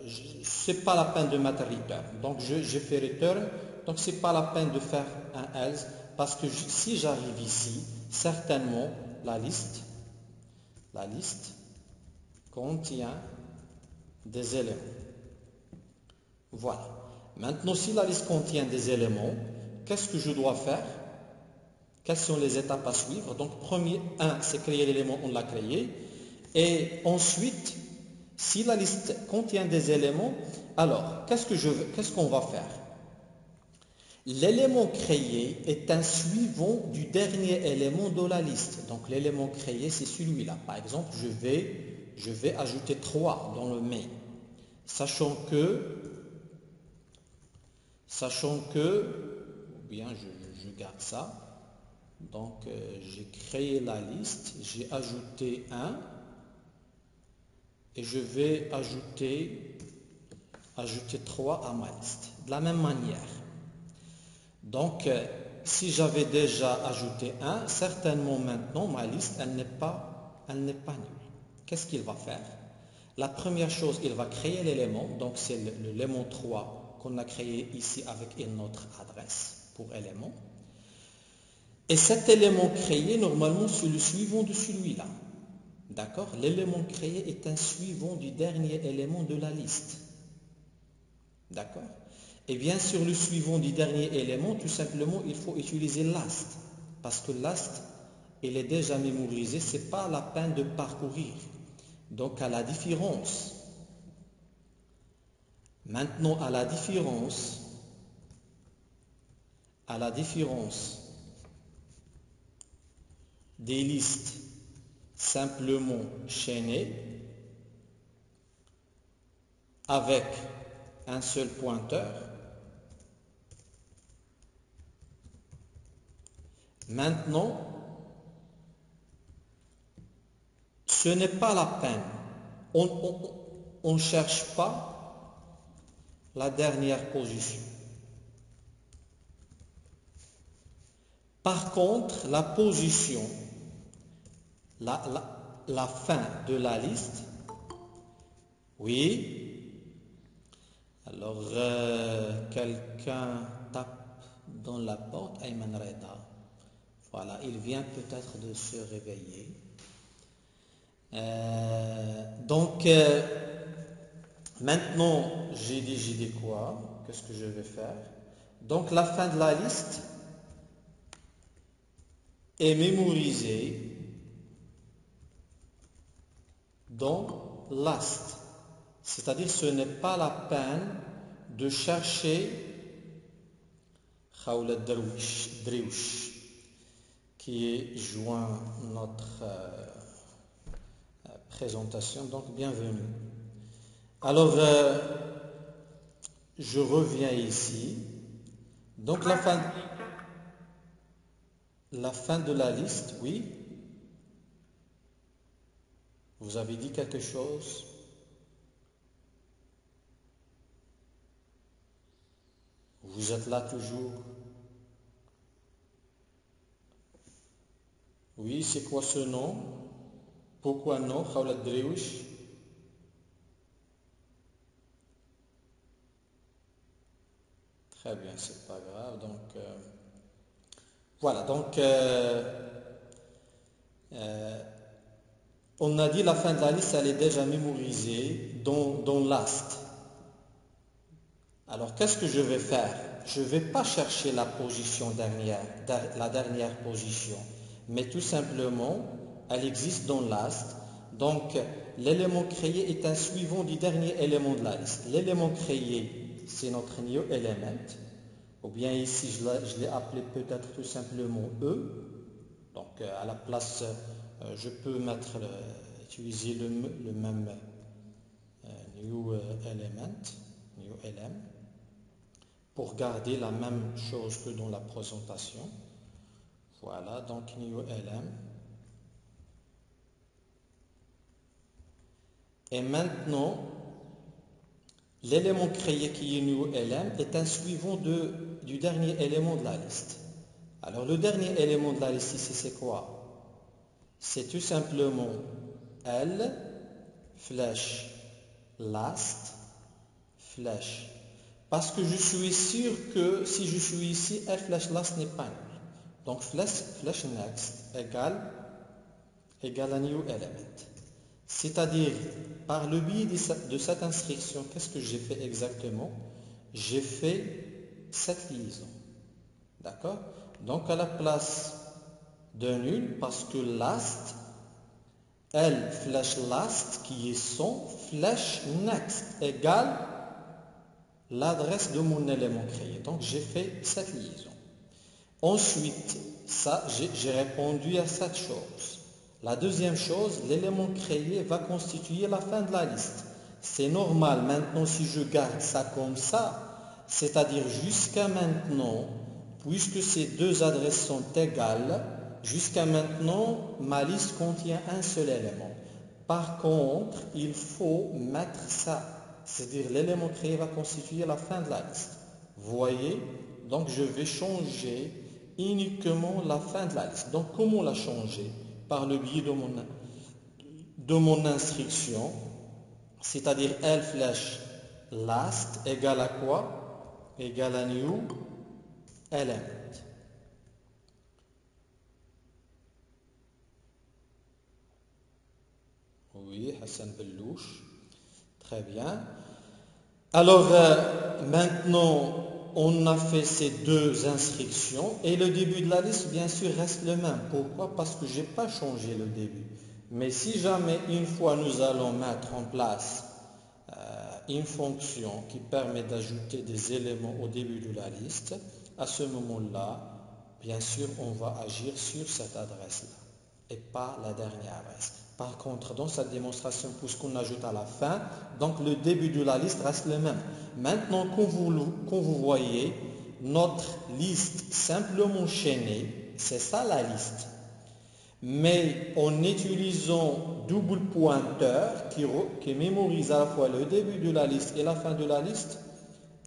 ce n'est pas la peine de mettre return. Donc j'ai fait return, donc ce n'est pas la peine de faire un else parce que si j'arrive ici, certainement la liste contient des éléments. Voilà. Maintenant, si la liste contient des éléments, qu'est-ce que je dois faire? Quelles sont les étapes à suivre? Donc, premier, 1, c'est créer l'élément, on l'a créé. Et ensuite, si la liste contient des éléments, alors, qu'est-ce qu'on va faire? L'élément créé est un suivant du dernier élément de la liste. Donc, l'élément créé, c'est celui-là. Par exemple, je vais ajouter 3 dans le main. Sachant que, ou bien je garde ça. Donc, j'ai créé la liste, j'ai ajouté 1 et je vais ajouter 3 à ma liste. De la même manière. Donc, si j'avais déjà ajouté 1, certainement maintenant, ma liste, elle n'est pas nulle. Qu'est-ce qu'il va faire? La première chose, il va créer l'élément. Donc, c'est l'élément 3 qu'on a créé ici avec une autre adresse pour élément. Et cet élément créé, normalement, c'est le suivant de celui-là. D'accord? L'élément créé est un suivant du dernier élément de la liste. D'accord? Et bien sûr, le suivant du dernier élément, tout simplement, il faut utiliser last. Parce que last, il est déjà mémorisé, ce n'est pas la peine de parcourir. Donc, à la différence des listes simplement chaînées avec un seul pointeur, maintenant, ce n'est pas la peine. On ne cherche pas la dernière position. Par contre, la position, la fin de la liste, oui. Alors, quelqu'un tape dans la porte, Ayman Reda. Voilà, il vient peut-être de se réveiller. Donc, maintenant, j'ai dit quoi? Qu'est-ce que je vais faire? Donc, la fin de la liste est mémorisée dans last. C'est-à-dire, ce n'est pas la peine de chercher Khawla Drouch qui est joint notre présentation. Donc, bienvenue. Alors, je reviens ici. Donc, la fin de la liste, oui. Vous avez dit quelque chose? Vous êtes là toujours? Oui, c'est quoi ce nom? Pourquoi non? Khawla Dréouch? Très bien, c'est pas grave. Donc, voilà. Donc, on a dit la fin de la liste, elle est déjà mémorisée dans last. Alors, qu'est-ce que je vais faire? Je ne vais pas chercher la position dernière, la dernière position, mais tout simplement, elle existe dans last. Donc, l'élément créé est un suivant du dernier élément de la liste. L'élément créé, c'est notre new element, ou bien ici, je l'ai appelé peut-être tout simplement E. Donc, à la place, je peux utiliser le même new element, new element, pour garder la même chose que dans la présentation. Voilà, donc new element. Et maintenant, l'élément créé qui est new element est un suivant du dernier élément de la liste. Alors le dernier élément de la liste ici, c'est quoi? C'est tout simplement L flèche last flèche. Parce que je suis sûr que si je suis ici, L flèche last n'est pas nul. Donc flèche next égale à new element. C'est-à-dire, par le biais de cette instruction, qu'est-ce que j'ai fait exactement? J'ai fait cette liaison. D'accord? Donc à la place d'un nul, parce que last, L flèche last, qui est son, flèche next, égale l'adresse de mon élément créé. Donc j'ai fait cette liaison. Ensuite, ça, j'ai répondu à cette chose. La deuxième chose, l'élément créé va constituer la fin de la liste. C'est normal. Maintenant, si je garde ça comme ça, c'est-à-dire jusqu'à maintenant, puisque ces deux adresses sont égales, jusqu'à maintenant, ma liste contient un seul élément. Par contre, il faut mettre ça. C'est-à-dire l'élément créé va constituer la fin de la liste. Vous voyez? Donc, je vais changer uniquement la fin de la liste. Donc, comment la changer? Par le biais de mon instruction, c'est-à-dire L flèche last égale à quoi? Égale à new element. Oui, Hassan Bellouche. Très bien. Alors, maintenant, on a fait ces deux instructions et le début de la liste, bien sûr, reste le même. Pourquoi? Parce que je n'ai pas changé le début. Mais si jamais, une fois, nous allons mettre en place une fonction qui permet d'ajouter des éléments au début de la liste, à ce moment-là, bien sûr, on va agir sur cette adresse-là et pas la dernière adresse. Par contre, dans cette démonstration, puisqu'on ajoute à la fin, donc le début de la liste reste le même. Maintenant, quand vous voyez notre liste simplement chaînée, c'est ça la liste. Mais en utilisant double pointeur qui mémorise à la fois le début de la liste et la fin de la liste,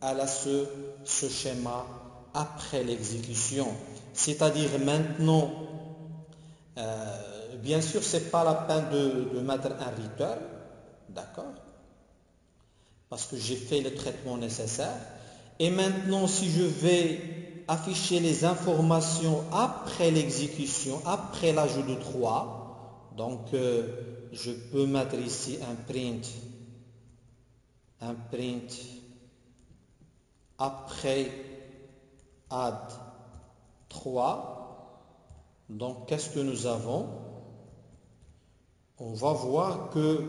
elle a ce schéma après l'exécution. C'est-à-dire maintenant, bien sûr, ce n'est pas la peine de mettre un return, d'accord? Parce que j'ai fait le traitement nécessaire. Et maintenant, si je vais afficher les informations après l'exécution, après l'ajout de 3, donc je peux mettre ici un print après add 3. Donc, qu'est-ce que nous avons? On va voir que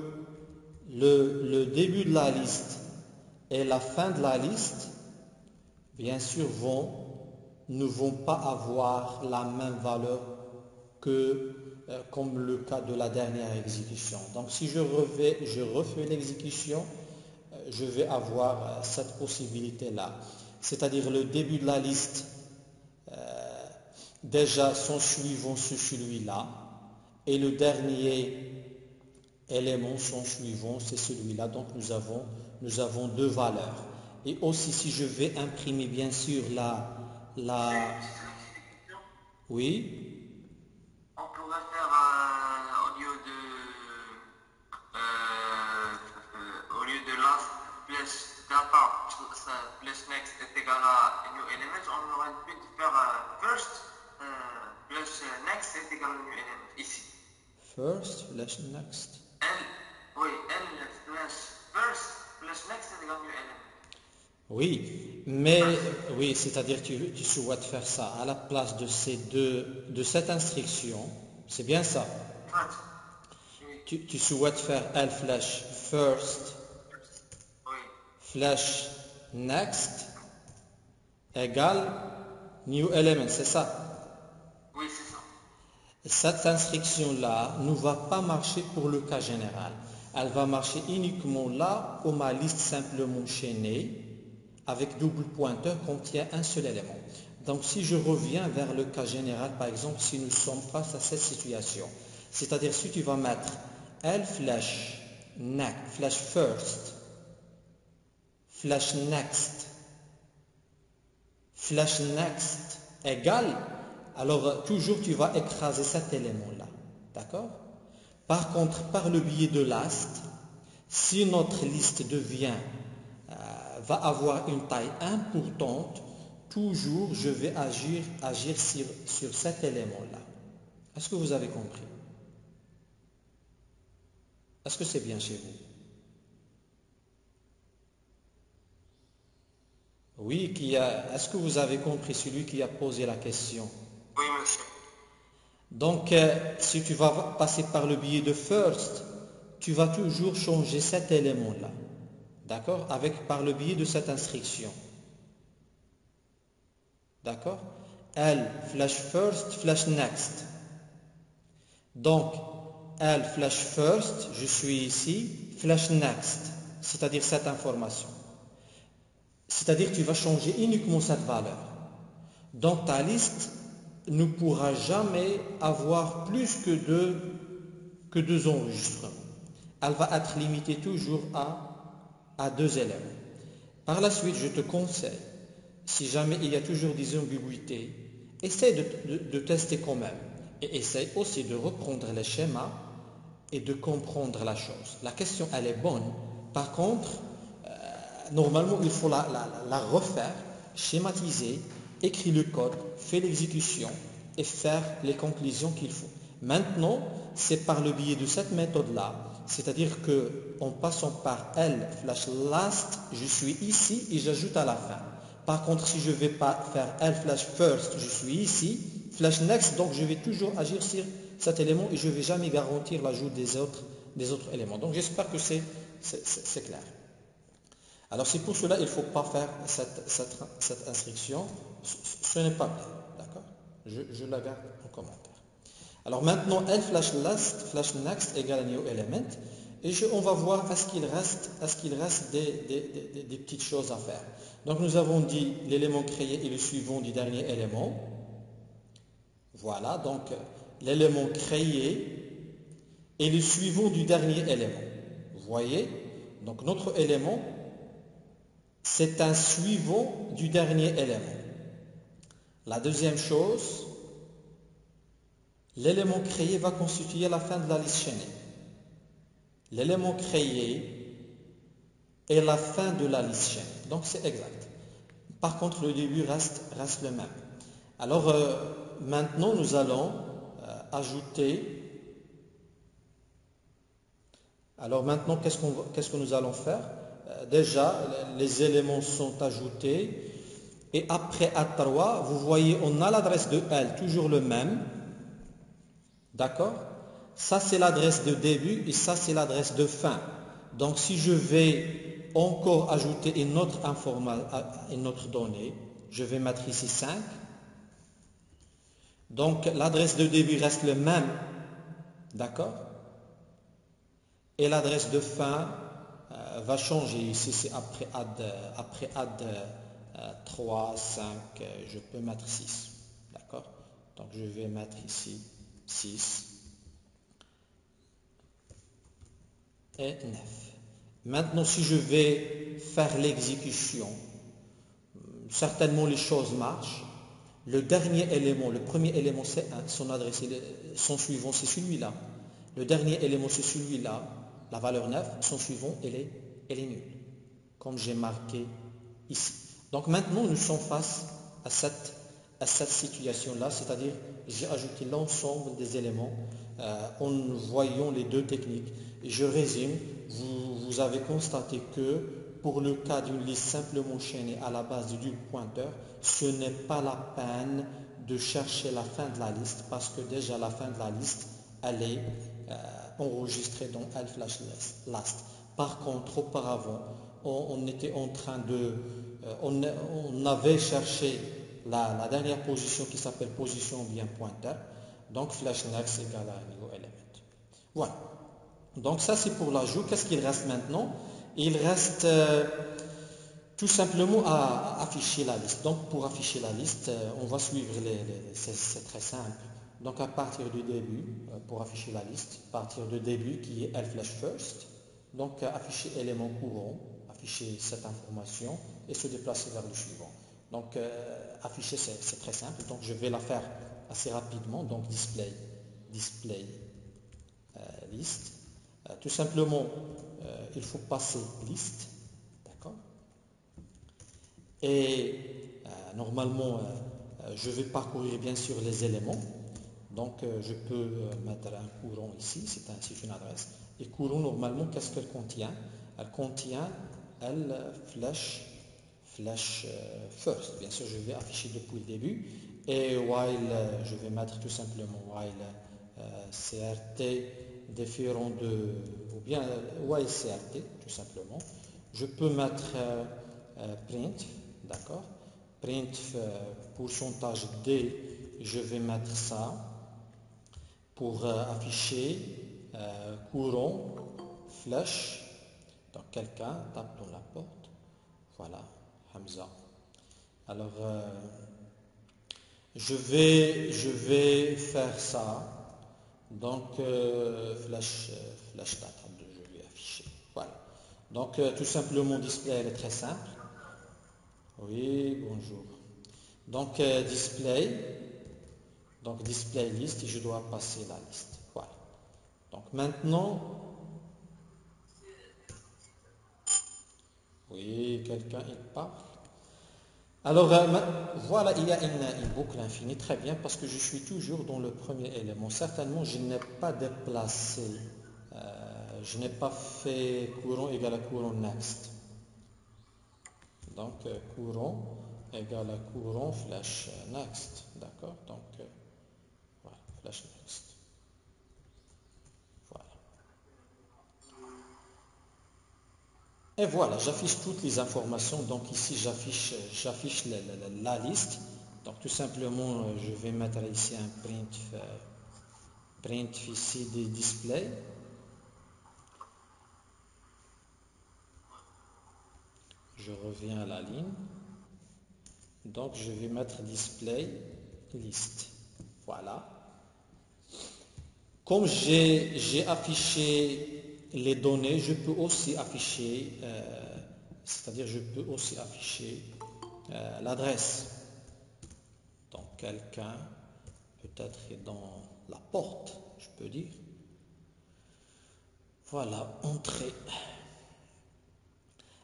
le début de la liste et la fin de la liste, bien sûr, ne vont pas avoir la même valeur que comme le cas de la dernière exécution. Donc, si je refais l'exécution, je vais avoir cette possibilité-là. C'est-à-dire le début de la liste, déjà son suivant, c'est celui-là, et le dernier élément, son suivant, c'est celui-là. Donc nous avons deux valeurs. Et aussi, si je vais imprimer, bien sûr, oui, On pourrait faire au lieu de last plus data plus next est égal à new element, on aurait pu faire first plus next est égal à new element ici. first, slash next. Oui, L plus first plus next est égal à new element. Oui, mais oui, c'est-à-dire tu souhaites faire ça à la place de cette instruction, c'est bien ça. First. Oui. Tu souhaites faire L flash first Oui. flash next égale new element, c'est ça. Oui, c'est ça. Cette instruction-là ne va pas marcher pour le cas général. Elle va marcher uniquement là où ma liste simplement chaînée avec double pointeur contient un seul élément. Donc si je reviens vers le cas général, par exemple, si nous sommes face à cette situation, c'est-à-dire si tu vas mettre L flash next, flash first, flash next égale, alors toujours tu vas écraser cet élément-là. D'accord? Par contre, par le biais de last, si notre liste va avoir une taille importante, toujours je vais agir sur cet élément-là. Est-ce que vous avez compris? Est-ce que c'est bien chez vous? Oui, est-ce que vous avez compris celui qui a posé la question? Oui, monsieur. Donc, si tu vas passer par le biais de first, tu vas toujours changer cet élément-là. D'accord? Par le biais de cette instruction. D'accord? L flash first, flash next. Donc, L flash first, je suis ici, flash next, c'est-à-dire cette information. C'est-à-dire que tu vas changer uniquement cette valeur. Donc, ta liste ne pourra jamais avoir plus que deux enregistrements. Elle va être limitée toujours à 2 éléments. Par la suite, je te conseille, si jamais il y a toujours des ambiguïtés, essaie de tester quand même. Et essaie aussi de reprendre les schémas et de comprendre la chose. La question, elle est bonne. Par contre, normalement, il faut la refaire, schématiser, écrire le code, faire l'exécution et faire les conclusions qu'il faut. Maintenant, c'est par le biais de cette méthode-là, c'est-à-dire qu'en passant par L flash last, je suis ici et j'ajoute à la fin. Par contre, si je ne vais pas faire L flash first, je suis ici, flash next, donc je vais toujours agir sur cet élément et je ne vais jamais garantir l'ajout des autres éléments. Donc j'espère que c'est clair. Alors c'est pour cela qu'il ne faut pas faire cette instruction. Ce n'est pas bien, d'accord? Je la garde en commentaire. Alors maintenant, L flash last, flash next égale new element. Et on va voir est-ce qu'il reste des petites choses à faire. Donc nous avons dit l'élément créé est le suivant du dernier élément. Voilà, donc l'élément créé est le suivant du dernier élément. Vous voyez? Donc notre élément, c'est un suivant du dernier élément. La deuxième chose, l'élément créé va constituer la fin de la liste chaînée. L'élément créé est la fin de la liste chaînée. Donc c'est exact. Par contre, le début reste le même. Alors maintenant, nous allons ajouter. Alors maintenant, qu'est-ce que nous allons faire? Déjà, les éléments sont ajoutés. Et après A3, vous voyez, on a l'adresse de L, toujours le même. D'accord? Ça, c'est l'adresse de début et ça, c'est l'adresse de fin. Donc, si je vais encore ajouter une autre donnée, je vais mettre ici 5. Donc, l'adresse de début reste le même. D'accord? Et l'adresse de fin va changer. Ici, c'est après add 3, 5, je peux mettre 6. D'accord? Donc, je vais mettre ici 6 et 9. Maintenant, si je vais faire l'exécution, certainement les choses marchent. Le dernier élément, le premier élément c'est 1, son adresse, son suivant c'est celui-là. Le dernier élément c'est celui-là, la valeur 9, son suivant elle est nulle, comme j'ai marqué ici. Donc maintenant nous sommes face à cette situation-là, c'est-à-dire j'ai ajouté l'ensemble des éléments en voyant les deux techniques. Et je résume, vous avez constaté que pour le cas d'une liste simplement chaînée à la base du pointeur, ce n'est pas la peine de chercher la fin de la liste parce que déjà la fin de la liste, elle est enregistrée dans l/last. Par contre, auparavant, on était en train de... on avait cherché la dernière position qui s'appelle position bien pointeur. Donc, flash next égale à niveau element. Voilà. Donc, ça, c'est pour l'ajout. Qu'est-ce qu'il reste maintenant? Il reste tout simplement à afficher la liste. Donc, pour afficher la liste, on va suivre c'est très simple. Donc, à partir du début, pour afficher la liste, à partir du début qui est l/first, donc afficher élément courant, afficher cette information et se déplacer vers le suivant. Donc, afficher, c'est très simple. Donc, je vais la faire assez rapidement. Donc, display liste. Tout simplement, il faut passer liste. D'accord? Et normalement, je vais parcourir bien sûr les éléments. Donc, je peux mettre un courant ici. C'est une adresse. Et courant, normalement, qu'est-ce qu'elle contient? Elle contient flash first. Bien sûr, je vais afficher depuis le début. Et while, je vais mettre tout simplement while CRT différent de, ou bien while CRT, tout simplement. Je peux mettre print, d'accord? Print pourcentage D, je vais mettre ça pour afficher courant flash. Donc quelqu'un tape dans la porte. Voilà, Hamza. Alors, je vais faire ça. Donc, flash data, je vais afficher. Voilà. Donc, tout simplement, display, elle est très simple. Oui, bonjour. Donc, display liste, et je dois passer la liste. Voilà. Donc, maintenant, oui, quelqu'un, il parle. Alors, voilà, il y a une boucle infinie, très bien, parce que je suis toujours dans le premier élément. Certainement, je n'ai pas déplacé, je n'ai pas fait courant égal à courant next. Donc, courant égale à courant flash next. D'accord? Donc, voilà, flash next. Voilà. Et voilà, j'affiche toutes les informations. Donc, ici, j'affiche la liste. Donc, tout simplement, je vais mettre ici un print ici des displays. Je reviens à la ligne. Donc, je vais mettre display list. Voilà. Comme j'ai affiché les données, je peux aussi afficher, c'est-à-dire je peux aussi afficher l'adresse. Donc, quelqu'un peut-être est dans la porte, je peux dire. Voilà, entrée.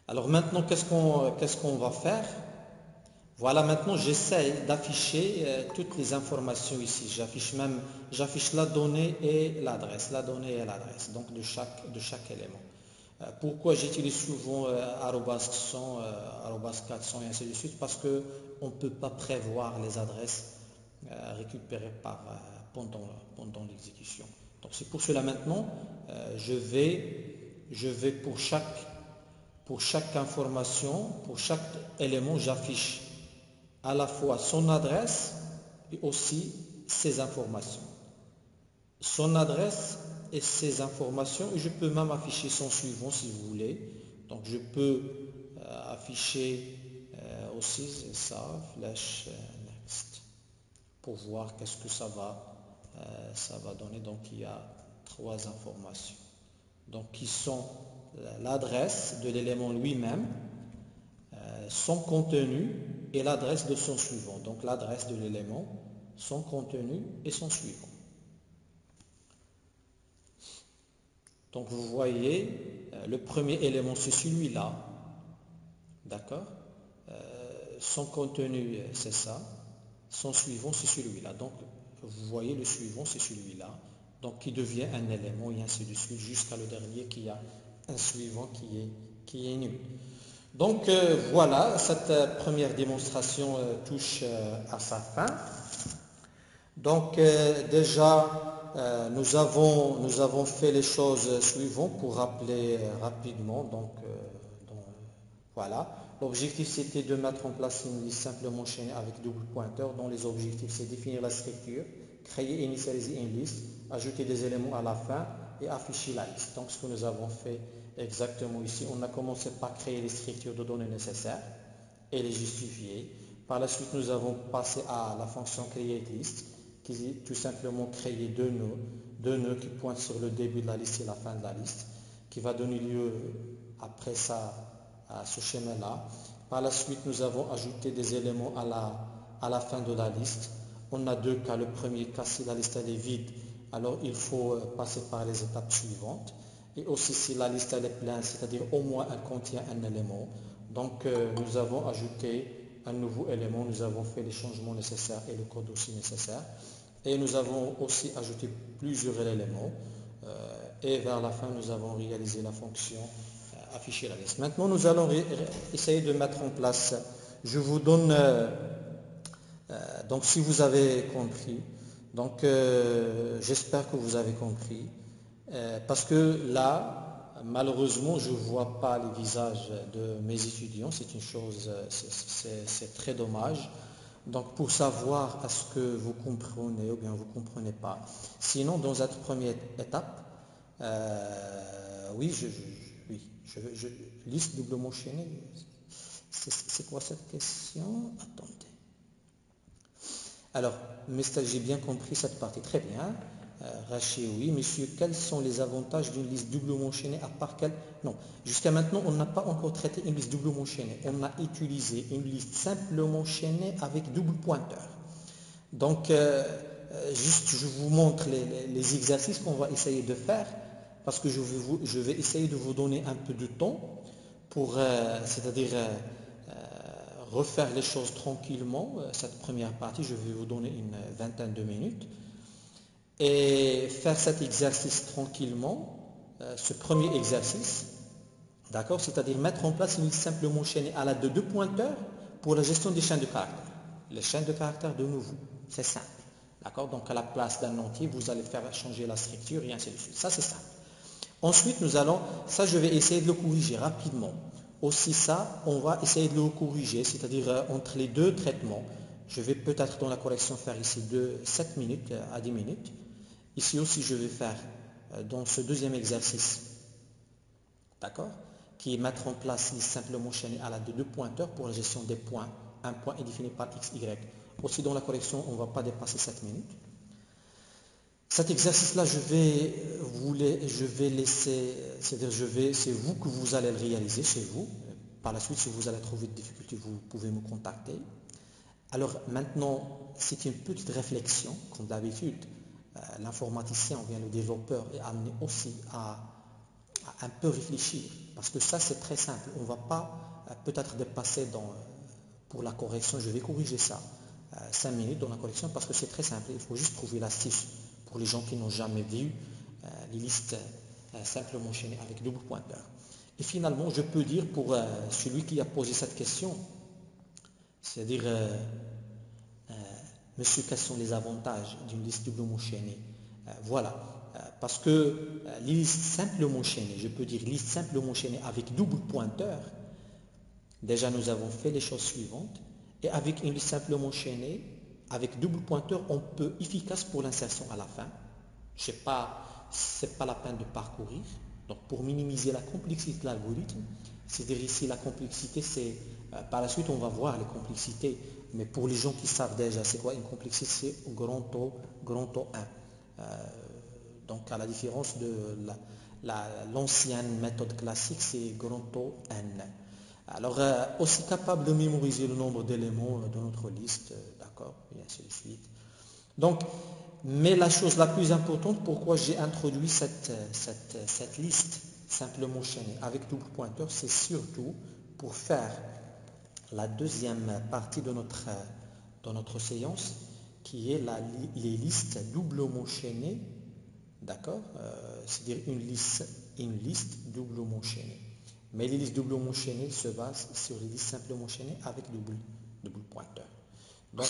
Alors maintenant, qu'est-ce qu'on va faire? Voilà, maintenant j'essaie d'afficher toutes les informations ici. J'affiche la donnée et l'adresse, donc de chaque élément. Pourquoi j'utilise souvent @100, @400 et ainsi de suite? Parce qu'on ne peut pas prévoir les adresses récupérées pendant l'exécution. Donc c'est pour cela maintenant, je vais pour chaque information, pour chaque élément, j'affiche à la fois son adresse et aussi ses informations. Son adresse et ses informations, et je peux même afficher son suivant si vous voulez. Donc je peux afficher aussi ça, flash next, pour voir qu'est-ce que ça va donner. Donc il y a 3 informations. Donc qui sont l'adresse de l'élément lui-même, son contenu et l'adresse de son suivant. Donc l'adresse de l'élément, son contenu et son suivant. Donc vous voyez, le premier élément c'est celui-là, d'accord, son contenu c'est ça, son suivant c'est celui-là. Donc vous voyez le suivant c'est celui-là, donc qui devient un élément et ainsi de suite jusqu'à le dernier qui a un suivant qui est nul. Donc voilà, cette première démonstration touche à sa fin. Donc déjà nous avons fait les choses suivantes pour rappeler rapidement. Donc voilà, l'objectif c'était de mettre en place une liste simplement enchaînée avec double pointeur, dont les objectifs c'est définir la structure, créer et initialiser une liste, ajouter des éléments à la fin et afficher la liste. Donc ce que nous avons fait exactement ici, on a commencé par créer les structures de données nécessaires et les justifier. Par la suite, nous avons passé à la fonction createList, qui est tout simplement créer deux nœuds qui pointent sur le début de la liste et la fin de la liste, qui va donner lieu après ça à ce schéma-là. Par la suite, nous avons ajouté des éléments à la fin de la liste. On a deux cas. Le premier cas, si la liste elle est vide, alors il faut passer par les étapes suivantes. Et aussi si la liste elle est pleine, c'est-à-dire au moins elle contient un élément. Donc nous avons ajouté un nouveau élément, nous avons fait les changements nécessaires et le code aussi nécessaire. Et nous avons aussi ajouté plusieurs éléments. Et vers la fin, nous avons réalisé la fonction afficher la liste. Maintenant, nous allons essayer de mettre en place, je vous donne, donc si vous avez compris, donc j'espère que vous avez compris, parce que là, malheureusement, je ne vois pas les visages de mes étudiants, c'est une chose, c'est très dommage. Donc pour savoir est-ce que vous comprenez ou bien vous ne comprenez pas. Sinon, dans cette première étape, oui, je liste doublement enchaînée. C'est quoi cette question? Attendez. Alors, j'ai bien compris cette partie. Très bien. Rachid, oui. Monsieur, quels sont les avantages d'une liste doublement enchaînée à part quelle? Non. Jusqu'à maintenant, on n'a pas encore traité une liste doublement enchaînée. On a utilisé une liste simplement enchaînée avec double pointeur. Donc, juste, je vous montre les exercices qu'on va essayer de faire parce que je vais essayer de vous donner un peu de temps pour, c'est-à-dire refaire les choses tranquillement. Cette première partie, je vais vous donner une vingtaine de minutes et faire cet exercice tranquillement, ce premier exercice, d'accord, c'est-à-dire mettre en place une liste simplement enchaînée à l'aide de deux pointeurs pour la gestion des chaînes de caractères. Les chaînes de caractères de nouveau, c'est simple, d'accord, donc à la place d'un entier, vous allez faire changer la structure et ainsi de suite, ça c'est simple. Ensuite, ça je vais essayer de le corriger rapidement. Aussi ça, on va essayer de le corriger, c'est-à-dire entre les deux traitements. Je vais peut-être dans la correction faire ici de 7 minutes à 10 minutes. Ici aussi, je vais faire dans ce deuxième exercice, d'accord, qui est mettre en place liste simplement enchaînée à l'aide de deux pointeurs pour la gestion des points. Un point est défini par x, y. Aussi dans la correction, on ne va pas dépasser 7 minutes. Cet exercice-là, je vais laisser, c'est-à-dire c'est vous que vous allez le réaliser chez vous. Par la suite, si vous allez trouver des difficultés, vous pouvez me contacter. Alors maintenant, c'est une petite réflexion, comme d'habitude. L'informaticien ou bien le développeur est amené aussi à un peu réfléchir. Parce que ça, c'est très simple. On ne va pas peut-être dépasser pour la correction, je vais corriger ça. 5 minutes dans la correction parce que c'est très simple. Il faut juste trouver l'astuce. Pour les gens qui n'ont jamais vu les listes simplement enchaînées avec double pointeur. Et finalement, je peux dire pour celui qui a posé cette question, c'est-à-dire, monsieur, quels sont les avantages d'une liste doublement enchaînée? Voilà, parce que les listes simplement enchaînées, je peux dire liste simplement enchaînée avec double pointeur, déjà nous avons fait les choses suivantes, et avec une liste simplement enchaînée, avec double pointeur, on peut efficace pour l'insertion à la fin. Ce n'est pas la peine de parcourir. Donc pour minimiser la complexité de l'algorithme, c'est-à-dire ici la complexité, c'est par la suite on va voir les complexités, mais pour les gens qui savent déjà c'est quoi une complexité, c'est grand O 1. Donc à la différence de l'ancienne méthode classique, c'est grand O n. Alors, aussi capable de mémoriser le nombre d'éléments de notre liste, d'accord, et ainsi de suite. Donc, mais la chose la plus importante, pourquoi j'ai introduit cette liste simplement chaînée avec double pointeur, c'est surtout pour faire la deuxième partie de notre séance, qui est les listes doublement chaînées, d'accord, c'est-à-dire une liste doublement chaînée. Mais les listes doublement chaînées se basent sur les listes simplement chaînées avec double pointeur. Donc,